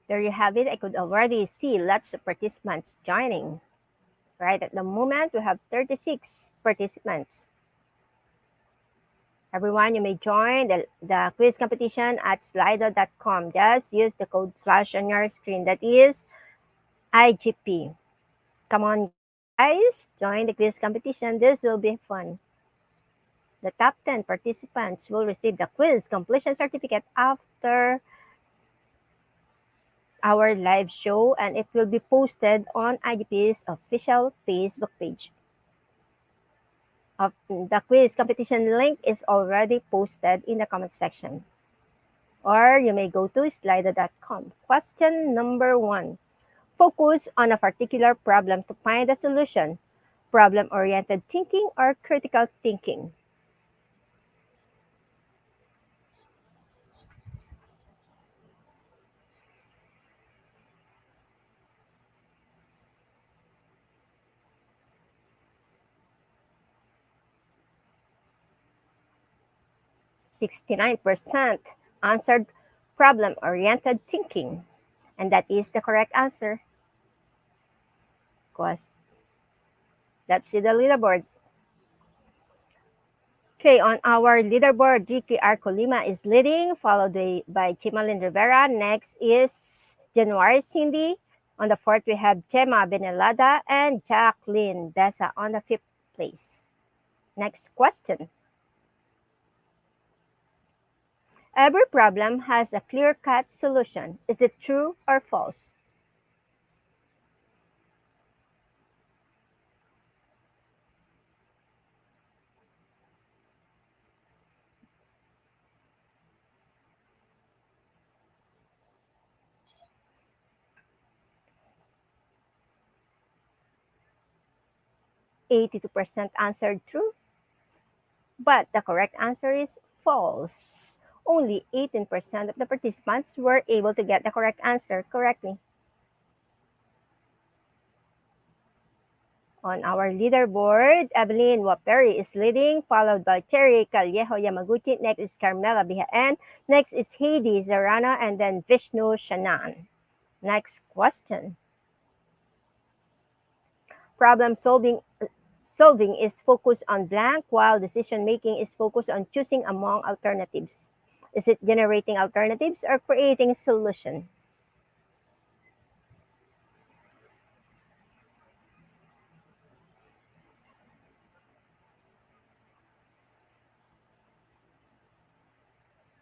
There you have it. I could already see lots of participants joining. Right at the moment, we have 36 participants. Everyone, you may join the quiz competition at slido.com. Just use the code flash on your screen. That is IGP. Come on, guys, join the quiz competition. This will be fun. The top 10 participants will receive the quiz completion certificate after our live show, and it will be posted on IGP's official Facebook page. The quiz competition link is already posted in the comment section. Or you may go to slido.com. Question number 1. Focus on a particular problem to find a solution. Problem-oriented thinking or critical thinking? %69 answered problem-oriented thinking. And that is the correct answer. Let's see the leaderboard. Okay, on our leaderboard, Ricky R. Colima is leading, followed by Chimalin Rivera. Next is January Cindy. On the fourth, we have Gemma Benelada and Jacqueline Desa on the fifth place. Next question. Every problem has a clear-cut solution. Is it true or false? %82 answered true, but the correct answer is false. Only 18% of the participants were able to get the correct answer correctly. On our leaderboard, Evelyn Waperi is leading, followed by Cherry Callejo Yamaguchi. Next is Carmela Bihaen. Next is Heidi Zarana, and then Vishnu Shanan. Next question. Problem solving is focused on blank, while decision making is focused on choosing among alternatives. Is it generating alternatives or creating solution?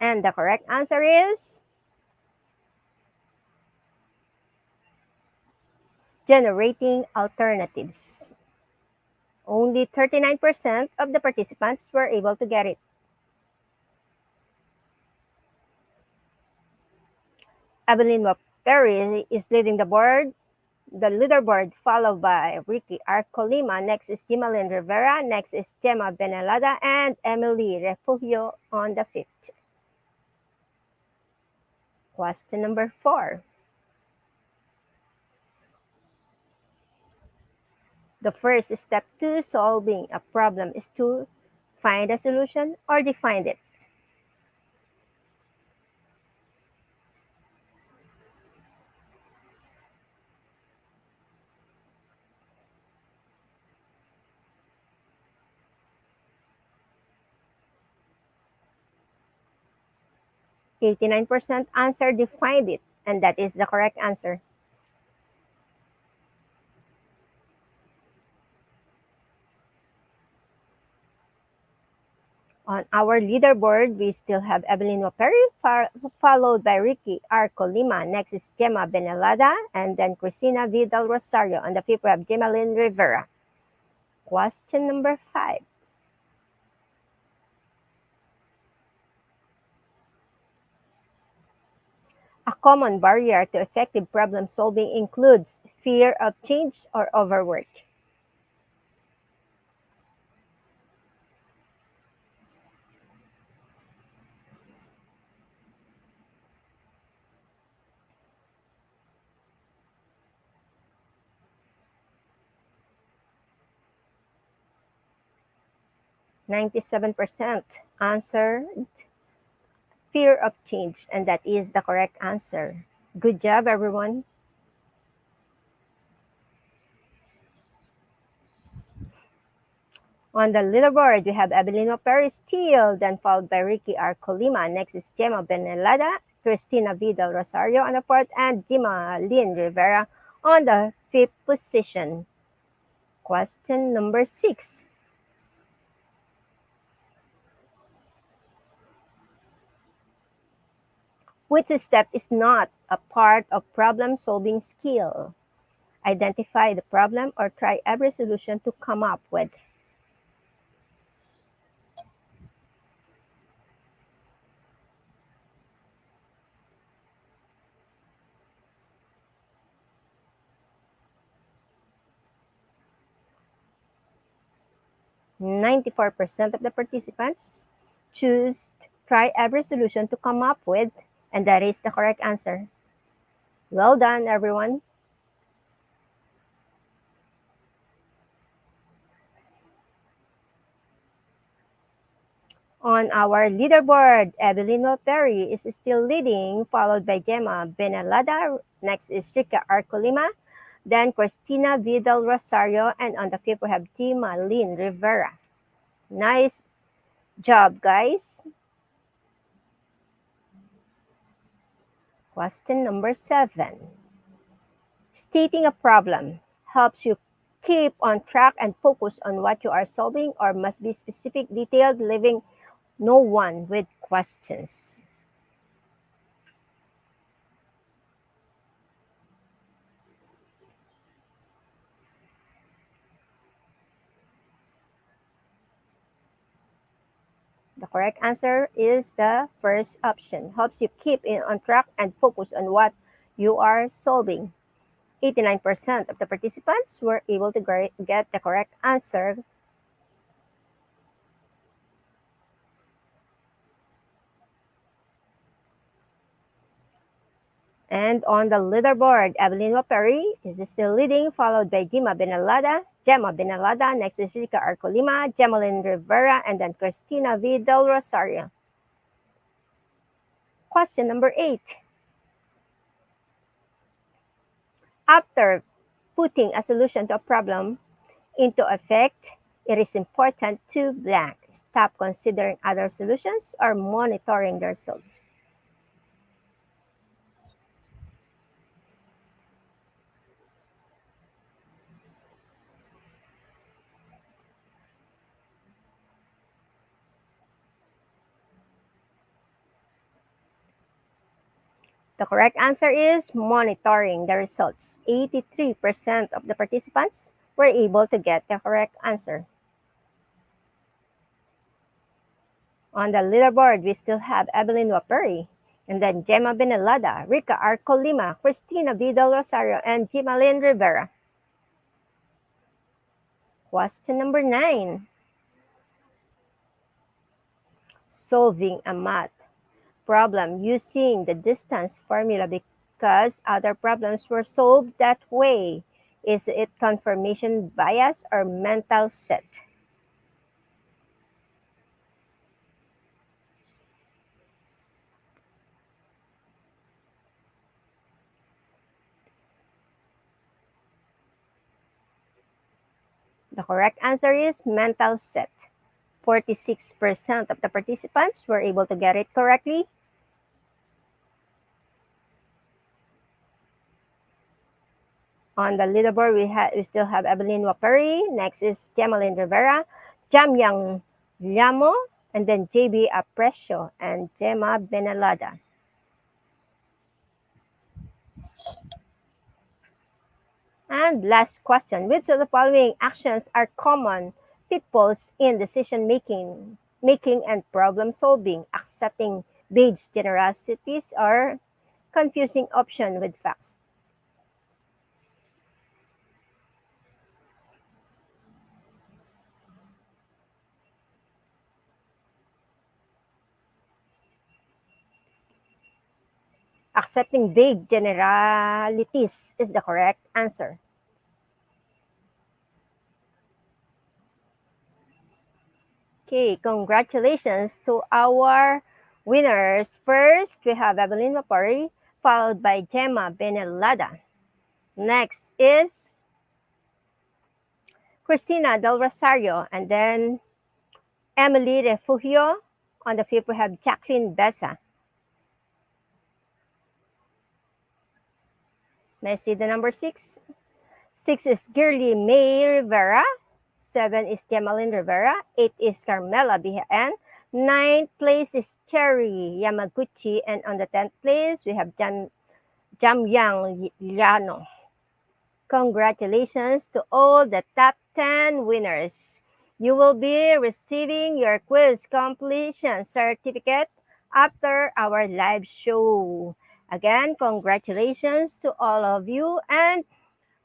And the correct answer is generating alternatives. Only 39% of the participants were able to get it. Evelyn Waperi is leading the leaderboard, followed by Ricky R. Colima. Next is Jimalyn Rivera. Next is Gemma Benelada and Emily Refugio on the fifth. Question number 4. The first step to solving a problem is to find a solution or define it. %89% answer defined it, and that is the correct answer. On our leaderboard, we still have Evelyn Waperi, followed by Ricky R. Colima. Next is Gemma Benelada, and then Cristina Vidal Rosario. On the fifth, we have Jimalyn Rivera. Question number 5. A common barrier to effective problem solving includes fear of change or overwork. %97% answered fear of change, and that is the correct answer. Good job, everyone. On the leaderboard, we have Abelino Perez Steele, then followed by Ricky R. Colima. Next is Gemma Benelada, Cristina Vidal Rosario on the fourth, and Gima Lynn Rivera on the fifth position. Question number 6. Which step is not a part of problem-solving skill? Identify the problem or try every solution to come up with. "94% of the participants choose try every solution to come up with, and that is the correct answer. Well done, everyone. On our leaderboard, Evelyn Perry is still leading, followed by Gemma Benalada. Next is Rika Arcolima, then Cristina Vidal Rosario, and on the fifth we have Gima Lynn Rivera. Nice job, guys. Question number 7. Stating a problem helps you keep on track and focus on what you are solving, or must be specific, detailed, leaving no one with questions. The correct answer is the first option. Helps you keep on track and focus on what you are solving. 89% of the participants were able to get the correct answer. And on the leaderboard, Evelyn Perry is still leading, followed by Gemma Benalada. Next is Rica Arcolima, Gemalyn Rivera, and then Cristina V. Del Rosario. Question number 8. After putting a solution to a problem into effect, it is important to blank. Stop considering other solutions or monitoring the results. The correct answer is monitoring the results. 83% of the participants were able to get the correct answer. On the leaderboard, we still have Evelyn Wapuri, and then Gemma Benelada, Rica Arcolima, Cristina Vidal Rosario, and Gimalyn Rivera. Question number 9. Solving a math problem using the distance formula because other problems were solved that way. Is it confirmation bias or mental set? The correct answer is mental set. 46% of the participants were able to get it correctly. On the leaderboard, we still have Evelyn Wapuri. Next is Gemalyn Rivera, Jamyang Llamo, and then JB Aprecio and Gemma Benalada. And last question, which of the following actions are common pitfalls in decision making and problem solving? Accepting vague generalities or confusing option with facts? Accepting vague generalities is the correct answer. Okay, congratulations to our winners. First, we have Evelyn Mapari, followed by Gemma Benelada. Next is Cristina Del Rosario, and then Emily Refugio. On the fifth, we have Jacqueline Besa. May I see the number 6? 6 is Girly May Rivera. 7 is Gemaline Rivera. 8 is Carmela Bihaan. 9th place is Cherry Yamaguchi. And on the 10th place, we have Jamyang Llano. Congratulations to all the top 10 winners. You will be receiving your quiz completion certificate after our live show. Again, congratulations to all of you. And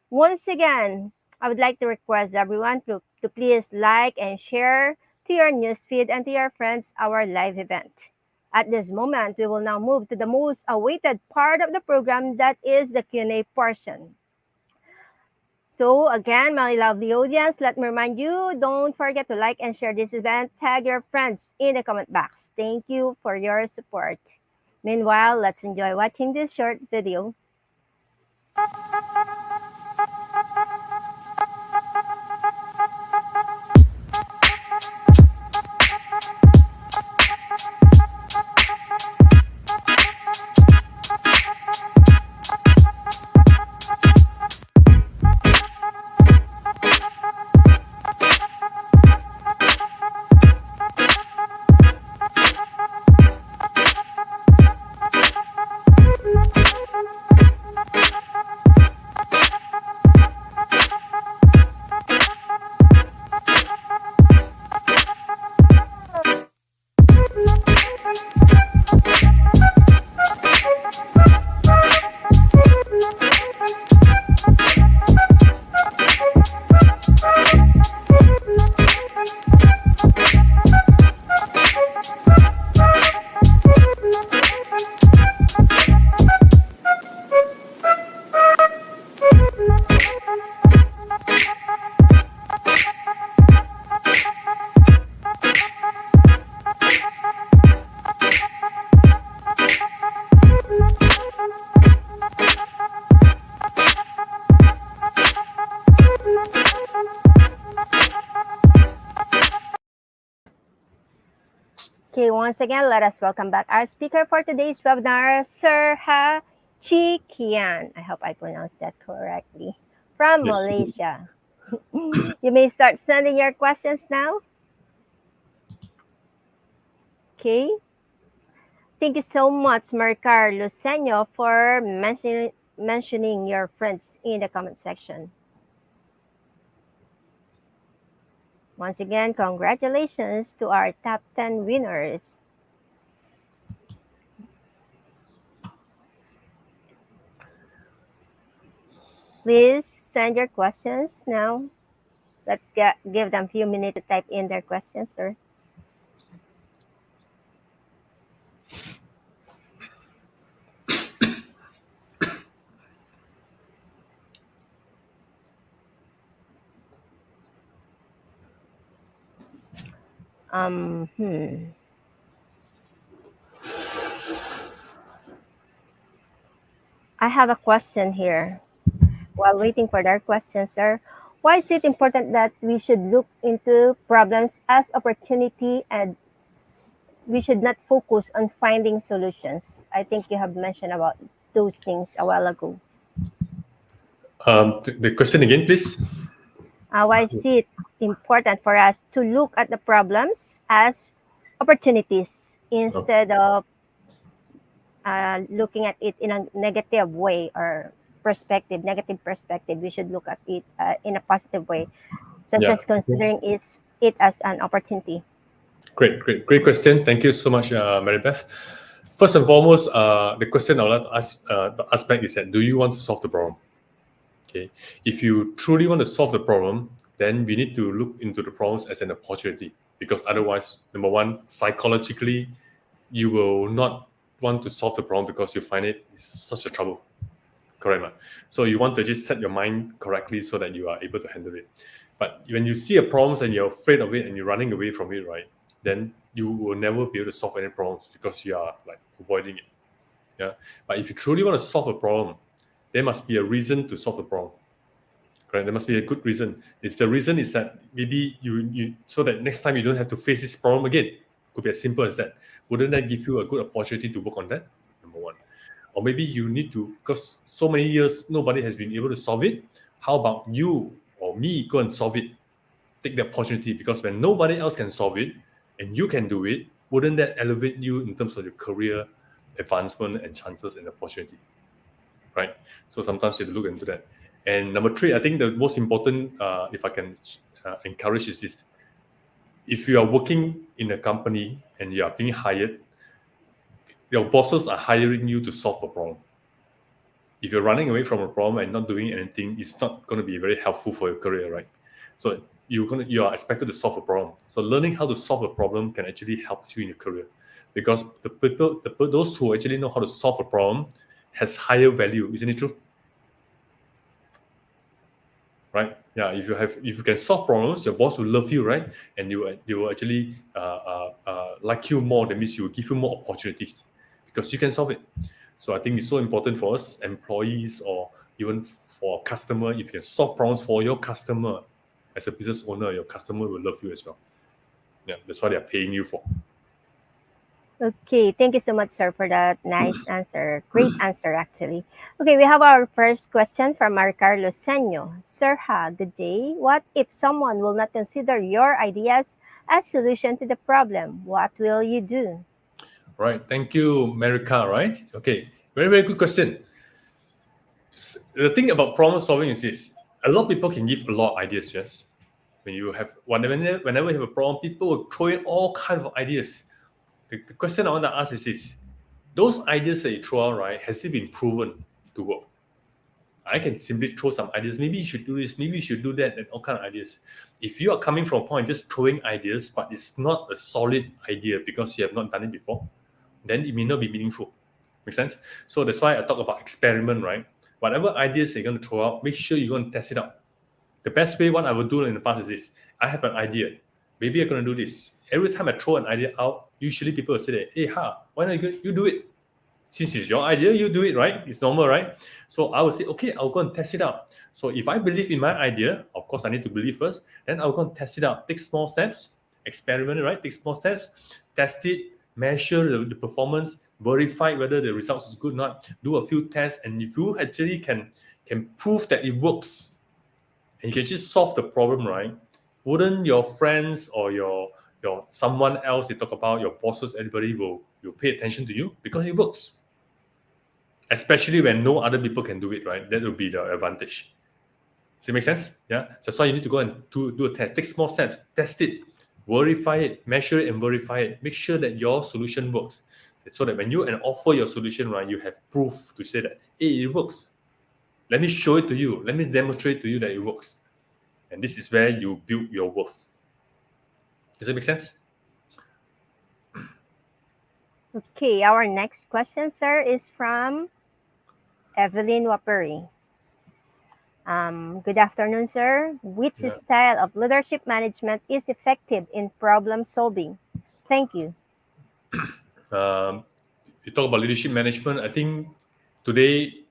once again, I would like to request everyone to please like and share to your newsfeed and to your friends our live event. At this moment, we will now move to the most awaited part of the program, that is the Q&A portion. So again, my lovely audience, let me remind you, don't forget to like and share this event. Tag your friends in the comment box. Thank you for your support. Meanwhile, let's enjoy watching this short video. Okay, once again, let us welcome back our speaker for today's webinar, Sir Ha Chi Kian. I hope I pronounced that correctly. From Yes. Malaysia. You may start sending your questions now. Okay. Thank you so much, Marcar Luceño, for mentioning your friends in the comment section. Once again, congratulations to our top 10 winners. Please send your questions now. Let's give them a few minutes to type in their questions, sir. I have a question here. While waiting for their questions, sir, why is it important that we should look into problems as opportunity and we should not focus on finding solutions? I think you have mentioned about those things a while ago. The question again, please. Why is it important for us to look at the problems as opportunities instead of looking at it in a negative way or negative perspective? We should look at it in a positive way, such as considering it as an opportunity. Great question. Thank you so much, Maribeth. First and foremost, the question I would like to ask back is that, do you want to solve the problem? Okay. If you truly want to solve the problem, then we need to look into the problems as an opportunity, because otherwise, number one, psychologically, you will not want to solve the problem because you find it is such a trouble. Correct, man? So you want to just set your mind correctly so that you are able to handle it. But when you see a problem and you're afraid of it and you're running away from it, right, then you will never be able to solve any problems because you are like avoiding it. Yeah, but if you truly want to solve a problem, there must be a reason to solve the problem. Correct? There must be a good reason. If the reason is that maybe you so that next time you don't have to face this problem again, could be as simple as that. Wouldn't that give you a good opportunity to work on that? Number one. Or maybe you need to, because so many years nobody has been able to solve it. How about you or me go and solve it? Take the opportunity, because when nobody else can solve it and you can do it, wouldn't that elevate you in terms of your career advancement and chances and opportunity? Right? So sometimes you have to look into that. And number three, I think the most important, if I can encourage, is this: if you are working in a company and you are being hired, your bosses are hiring you to solve a problem. If you're running away from a problem and not doing anything, it's not going to be very helpful for your career, right? So you are expected to solve a problem. So learning how to solve a problem can actually help you in your career, because those who actually know how to solve a problem has higher value, isn't it true? Right? Yeah. If you can solve problems, your boss will love you, right? And you will actually like you more. That means you will give you more opportunities because you can solve it. So I think it's so important for us employees, or even for a customer. If you can solve problems for your customer, as a business owner, your customer will love you as well. Yeah, that's what they're paying you for. Okay, thank you so much, sir, for that nice answer. Great answer, actually. Okay, we have our first question from Carlos Senyo. Sir, good day. What if someone will not consider your ideas as solution to the problem? What will you do? Right. Thank you, America. Right. Okay. Very, very good question. The thing about problem solving is this: a lot of people can give a lot of ideas. Yes. When you have whenever you have a problem, people will throw in all kinds of ideas. The question I want to ask is this: those ideas that you throw out, right, has it been proven to work? I can simply throw some ideas. Maybe you should do this. Maybe you should do that, and all kind of ideas. If you are coming from a point just throwing ideas, but it's not a solid idea because you have not done it before, then it may not be meaningful. Make sense? So that's why I talk about experiment, right? Whatever ideas you're going to throw out, make sure you're going to test it out. The best way, what I would do in the past is this: I have an idea. Maybe I'm going to do this. Every time I throw an idea out, usually people will say that, hey, why not you do it? Since it's your idea, you do it, right? It's normal, right? So I will say, okay, I'll go and test it out. So if I believe in my idea, of course, I need to believe first. Then I'll go and test it out. Take small steps, experiment, right? Take small steps, test it, measure the performance, verify whether the results is good or not. Do a few tests, and if you actually can prove that it works, and you can just solve the problem, right? Wouldn't your friends or your someone else you talk about, your bosses, everybody will pay attention to you because it works. Especially when no other people can do it, right? That will be the advantage. Does it make sense? Yeah. That's why you need to go and do a test. Take small steps, test it, verify it, measure it, and verify it. Make sure that your solution works. So that when you offer your solution, right, you have proof to say that, hey, it works. Let me show it to you. Let me demonstrate to you that it works. And this is where you build your worth. Does it make sense? Okay, our next question, sir, is from Evelyn Wapuri. Good afternoon, sir. Which Yeah. style of leadership management is effective in problem solving? Thank you. You talk about leadership management. I think today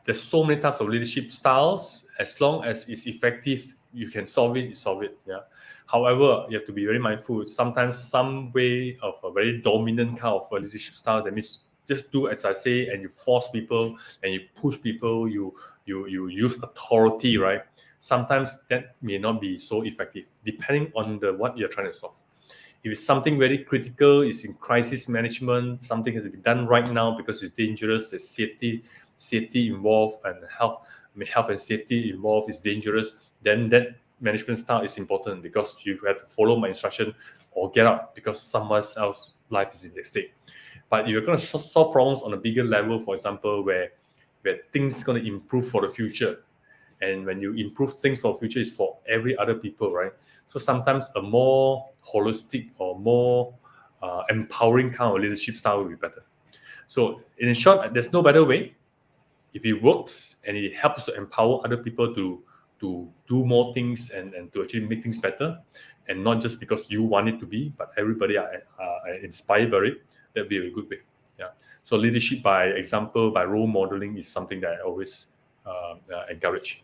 there's so many types of leadership styles. As long as it's effective, you can solve it. You solve it. Yeah. However, you have to be very mindful. Sometimes some way of a very dominant kind of a leadership style, that means just do as I say, and you force people and you push people. You use authority, right? Sometimes that may not be so effective, depending on what you're trying to solve. If it's something very critical, it's in crisis management, something has to be done right now because it's dangerous, there's safety involved, and health and safety involved is dangerous, then that management style is important because you have to follow my instruction or get out because someone else's life is in the stake. But you're going to solve problems on a bigger level, for example, where things going to improve for the future. And when you improve things for the future, it's for every other people, right? So sometimes a more holistic or more empowering kind of leadership style will be better. So in short, there's no better way. If it works and it helps to empower other people to do more things and to actually make things better, and not just because you want it to be, but everybody are inspired by it, that'd be a good way. Yeah. So leadership by example, by role modeling is something that I always encourage.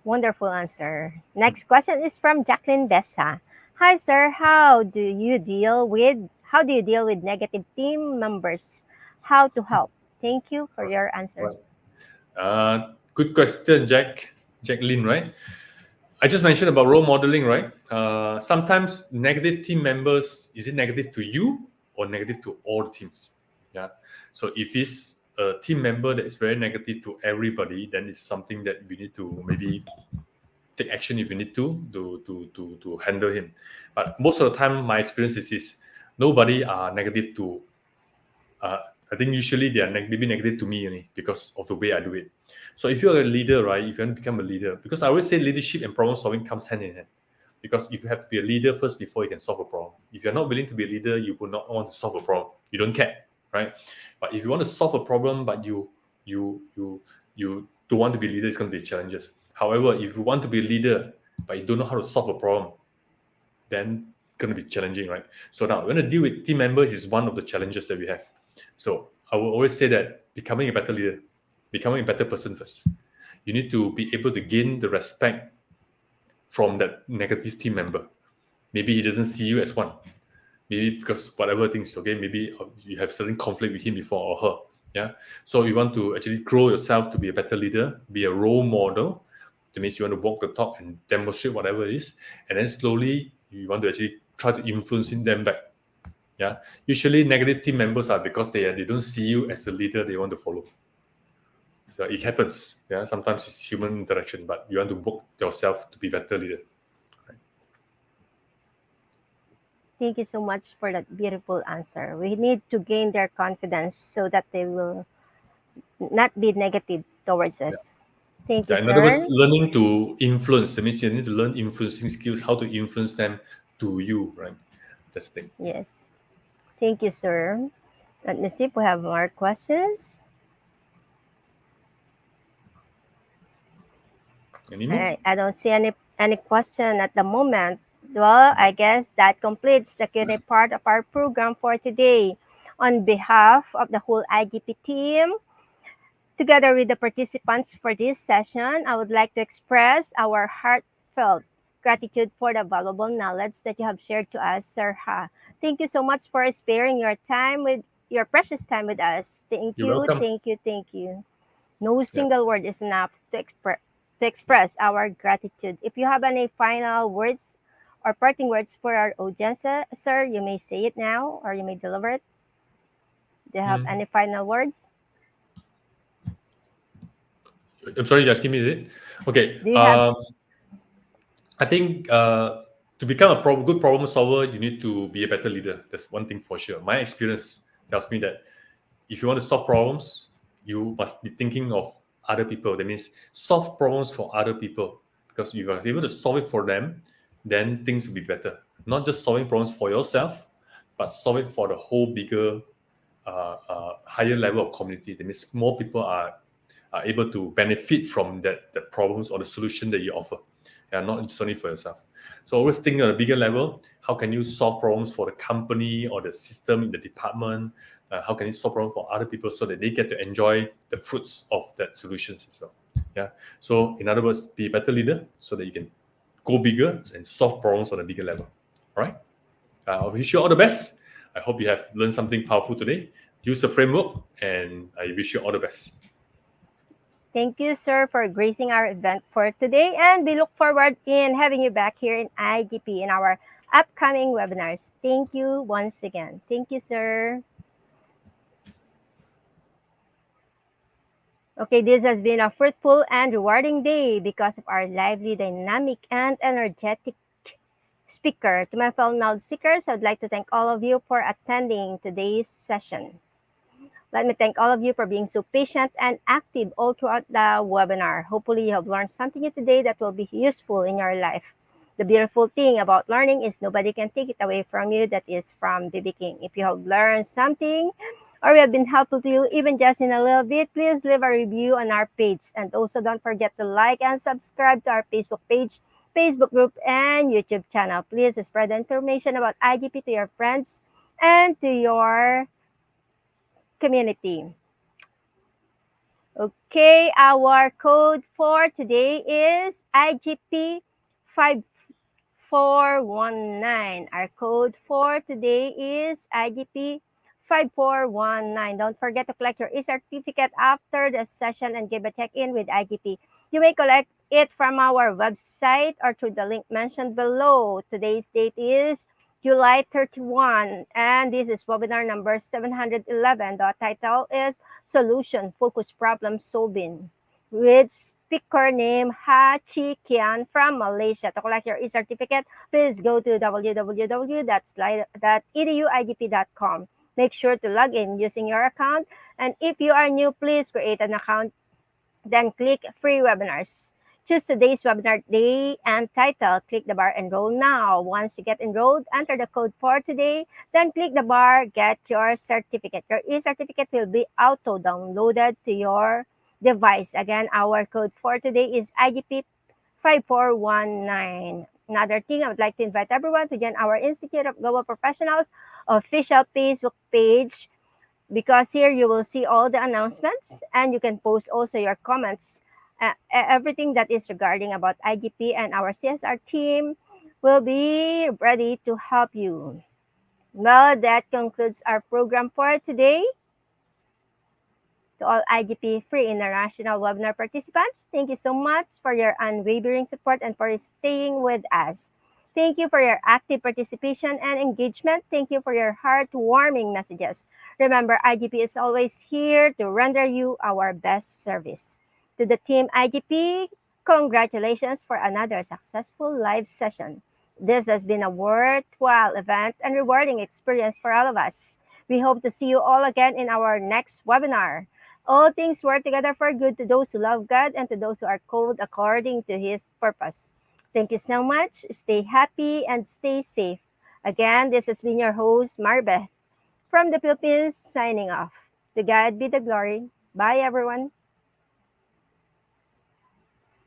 Wonderful answer. Next question is from Jacqueline Bessa. Hi, sir. How do you deal with negative team members? How to help? Thank you for your answer. Good question, Jacqueline, right? I just mentioned about role modeling, right? Sometimes negative team members, is it negative to you or negative to all the teams? Yeah. So if it's a team member that is very negative to everybody, then it's something that we need to maybe take action if you need to handle him. But most of the time, my experience is nobody are negative to. I think usually they are maybe negative to me only because of the way I do it. So if you're a leader, right? If you want to become a leader, because I always say leadership and problem solving comes hand in hand. Because if you have to be a leader first before you can solve a problem. If you're not willing to be a leader, you will not want to solve a problem. You don't care, right? But if you want to solve a problem, but you don't want to be a leader, it's going to be challenges. However, if you want to be a leader, but you don't know how to solve a problem, then it's going to be challenging, right? So now, when to deal with team members is one of the challenges that we have. So I will always say that becoming a better leader, becoming a better person first. You need to be able to gain the respect from that negative team member. Maybe he doesn't see you as one. Maybe because whatever things, okay, maybe you have certain conflict with him before or her. Yeah. So you want to actually grow yourself to be a better leader, be a role model. That means you want to walk the talk and demonstrate whatever it is. And then slowly you want to actually try to influencing them back. Yeah. Usually negative team members are because they don't see you as a leader they want to follow. So it happens. Yeah. Sometimes it's human interaction, but you want to work yourself to be better leader. Thank you so much for that beautiful answer. We need to gain their confidence so that they will not be negative towards us. Thank you, Yeah, in other words, sir. learning to influence. That means you need to learn influencing skills, how to influence them to you, right? That's the thing. Yes. Thank you, sir. Let me see if we have more questions. Any more? I don't see any question at the moment. Well, I guess that completes the Q&A part of our program for today. On behalf of the whole IGP team, together with the participants for this session, I would like to express our heartfelt gratitude for the valuable knowledge that you have shared to us, Sir Ha. Thank you so much for sparing your precious time with us. Thank You're you, welcome. thank you, thank you. No single word is enough to express our gratitude. If you have any final words or parting words for our audience, sir, you may say it now or you may deliver it. Do you have any final words? I'm sorry, you're asking me, is it? Okay. Do you have I think to become a good problem solver, you need to be a better leader. That's one thing for sure. My experience tells me that if you want to solve problems, you must be thinking of other people. That means solve problems for other people. Because if you're able to solve it for them, then things will be better. Not just solving problems for yourself, but solve it for the whole bigger, higher level of community. That means more people are able to benefit from the problems or the solution that you offer, and not just only for yourself. So always think on a bigger level. How can you solve problems for the company or the system in the department? How can you solve problems for other people so that they get to enjoy the fruits of that solutions as well? Yeah. So in other words, be a better leader so that you can go bigger and solve problems on a bigger level. All right. I wish you all the best. I hope you have learned something powerful today. Use the framework, and I wish you all the best. Thank you, sir, for gracing our event for today, and we look forward in having you back here in IGP in our upcoming webinars. Thank you once again. Thank you, sir. Okay, this has been a fruitful and rewarding day because of our lively, dynamic, and energetic speaker. To my fellow knowledge seekers, I would like to thank all of you for attending today's session. Let me thank all of you for being so patient and active all throughout the webinar. Hopefully, you have learned something today that will be useful in your life. The beautiful thing about learning is nobody can take it away from you. That is from BB King. If you have learned something or we have been helpful to you, even just in a little bit, please leave a review on our page. And also don't forget to like and subscribe to our Facebook page, Facebook group, and YouTube channel. Please spread the information about IGP to your friends and to your community. Okay, our code for today is IGP 5419. Our code for today is IGP 5419. Don't forget to collect your e-certificate after the session and give a check-in with IGP. You may collect it from our website or through the link mentioned below. Today's date is July 31, and this is webinar number 711. The title is Solution Focused Problem Solving with speaker named Ha Chi Kian from Malaysia. To collect your e-certificate, please go to www.eduigp.com. Make sure to log in using your account. And if you are new, please create an account, then click free webinars. Choose today's webinar day and title. Click the bar Enroll Now. Once you get enrolled, enter the code for today. Then click the bar Get Your Certificate. Your e-certificate will be auto-downloaded to your device. Again, our code for today is IGP 5419. Another thing, I would like to invite everyone to join our Institute of Global Professionals official Facebook page, because here you will see all the announcements and you can post also your comments. Everything that is regarding about IGP and our CSR team will be ready to help you. Well, that concludes our program for today. To all IGP Free International webinar participants, thank you so much for your unwavering support and for staying with us. Thank you for your active participation and engagement. Thank you for your heartwarming messages. Remember, IGP is always here to render you our best service. To the team IGP, congratulations for another successful live session. This has been a worthwhile event and rewarding experience for all of us. We hope to see you all again in our next webinar. All things work together for good to those who love God and to those who are called according to His purpose. Thank you so much. Stay happy and stay safe. Again, this has been your host, Marbeth, from the Philippines, signing off. To God be the glory. Bye, everyone.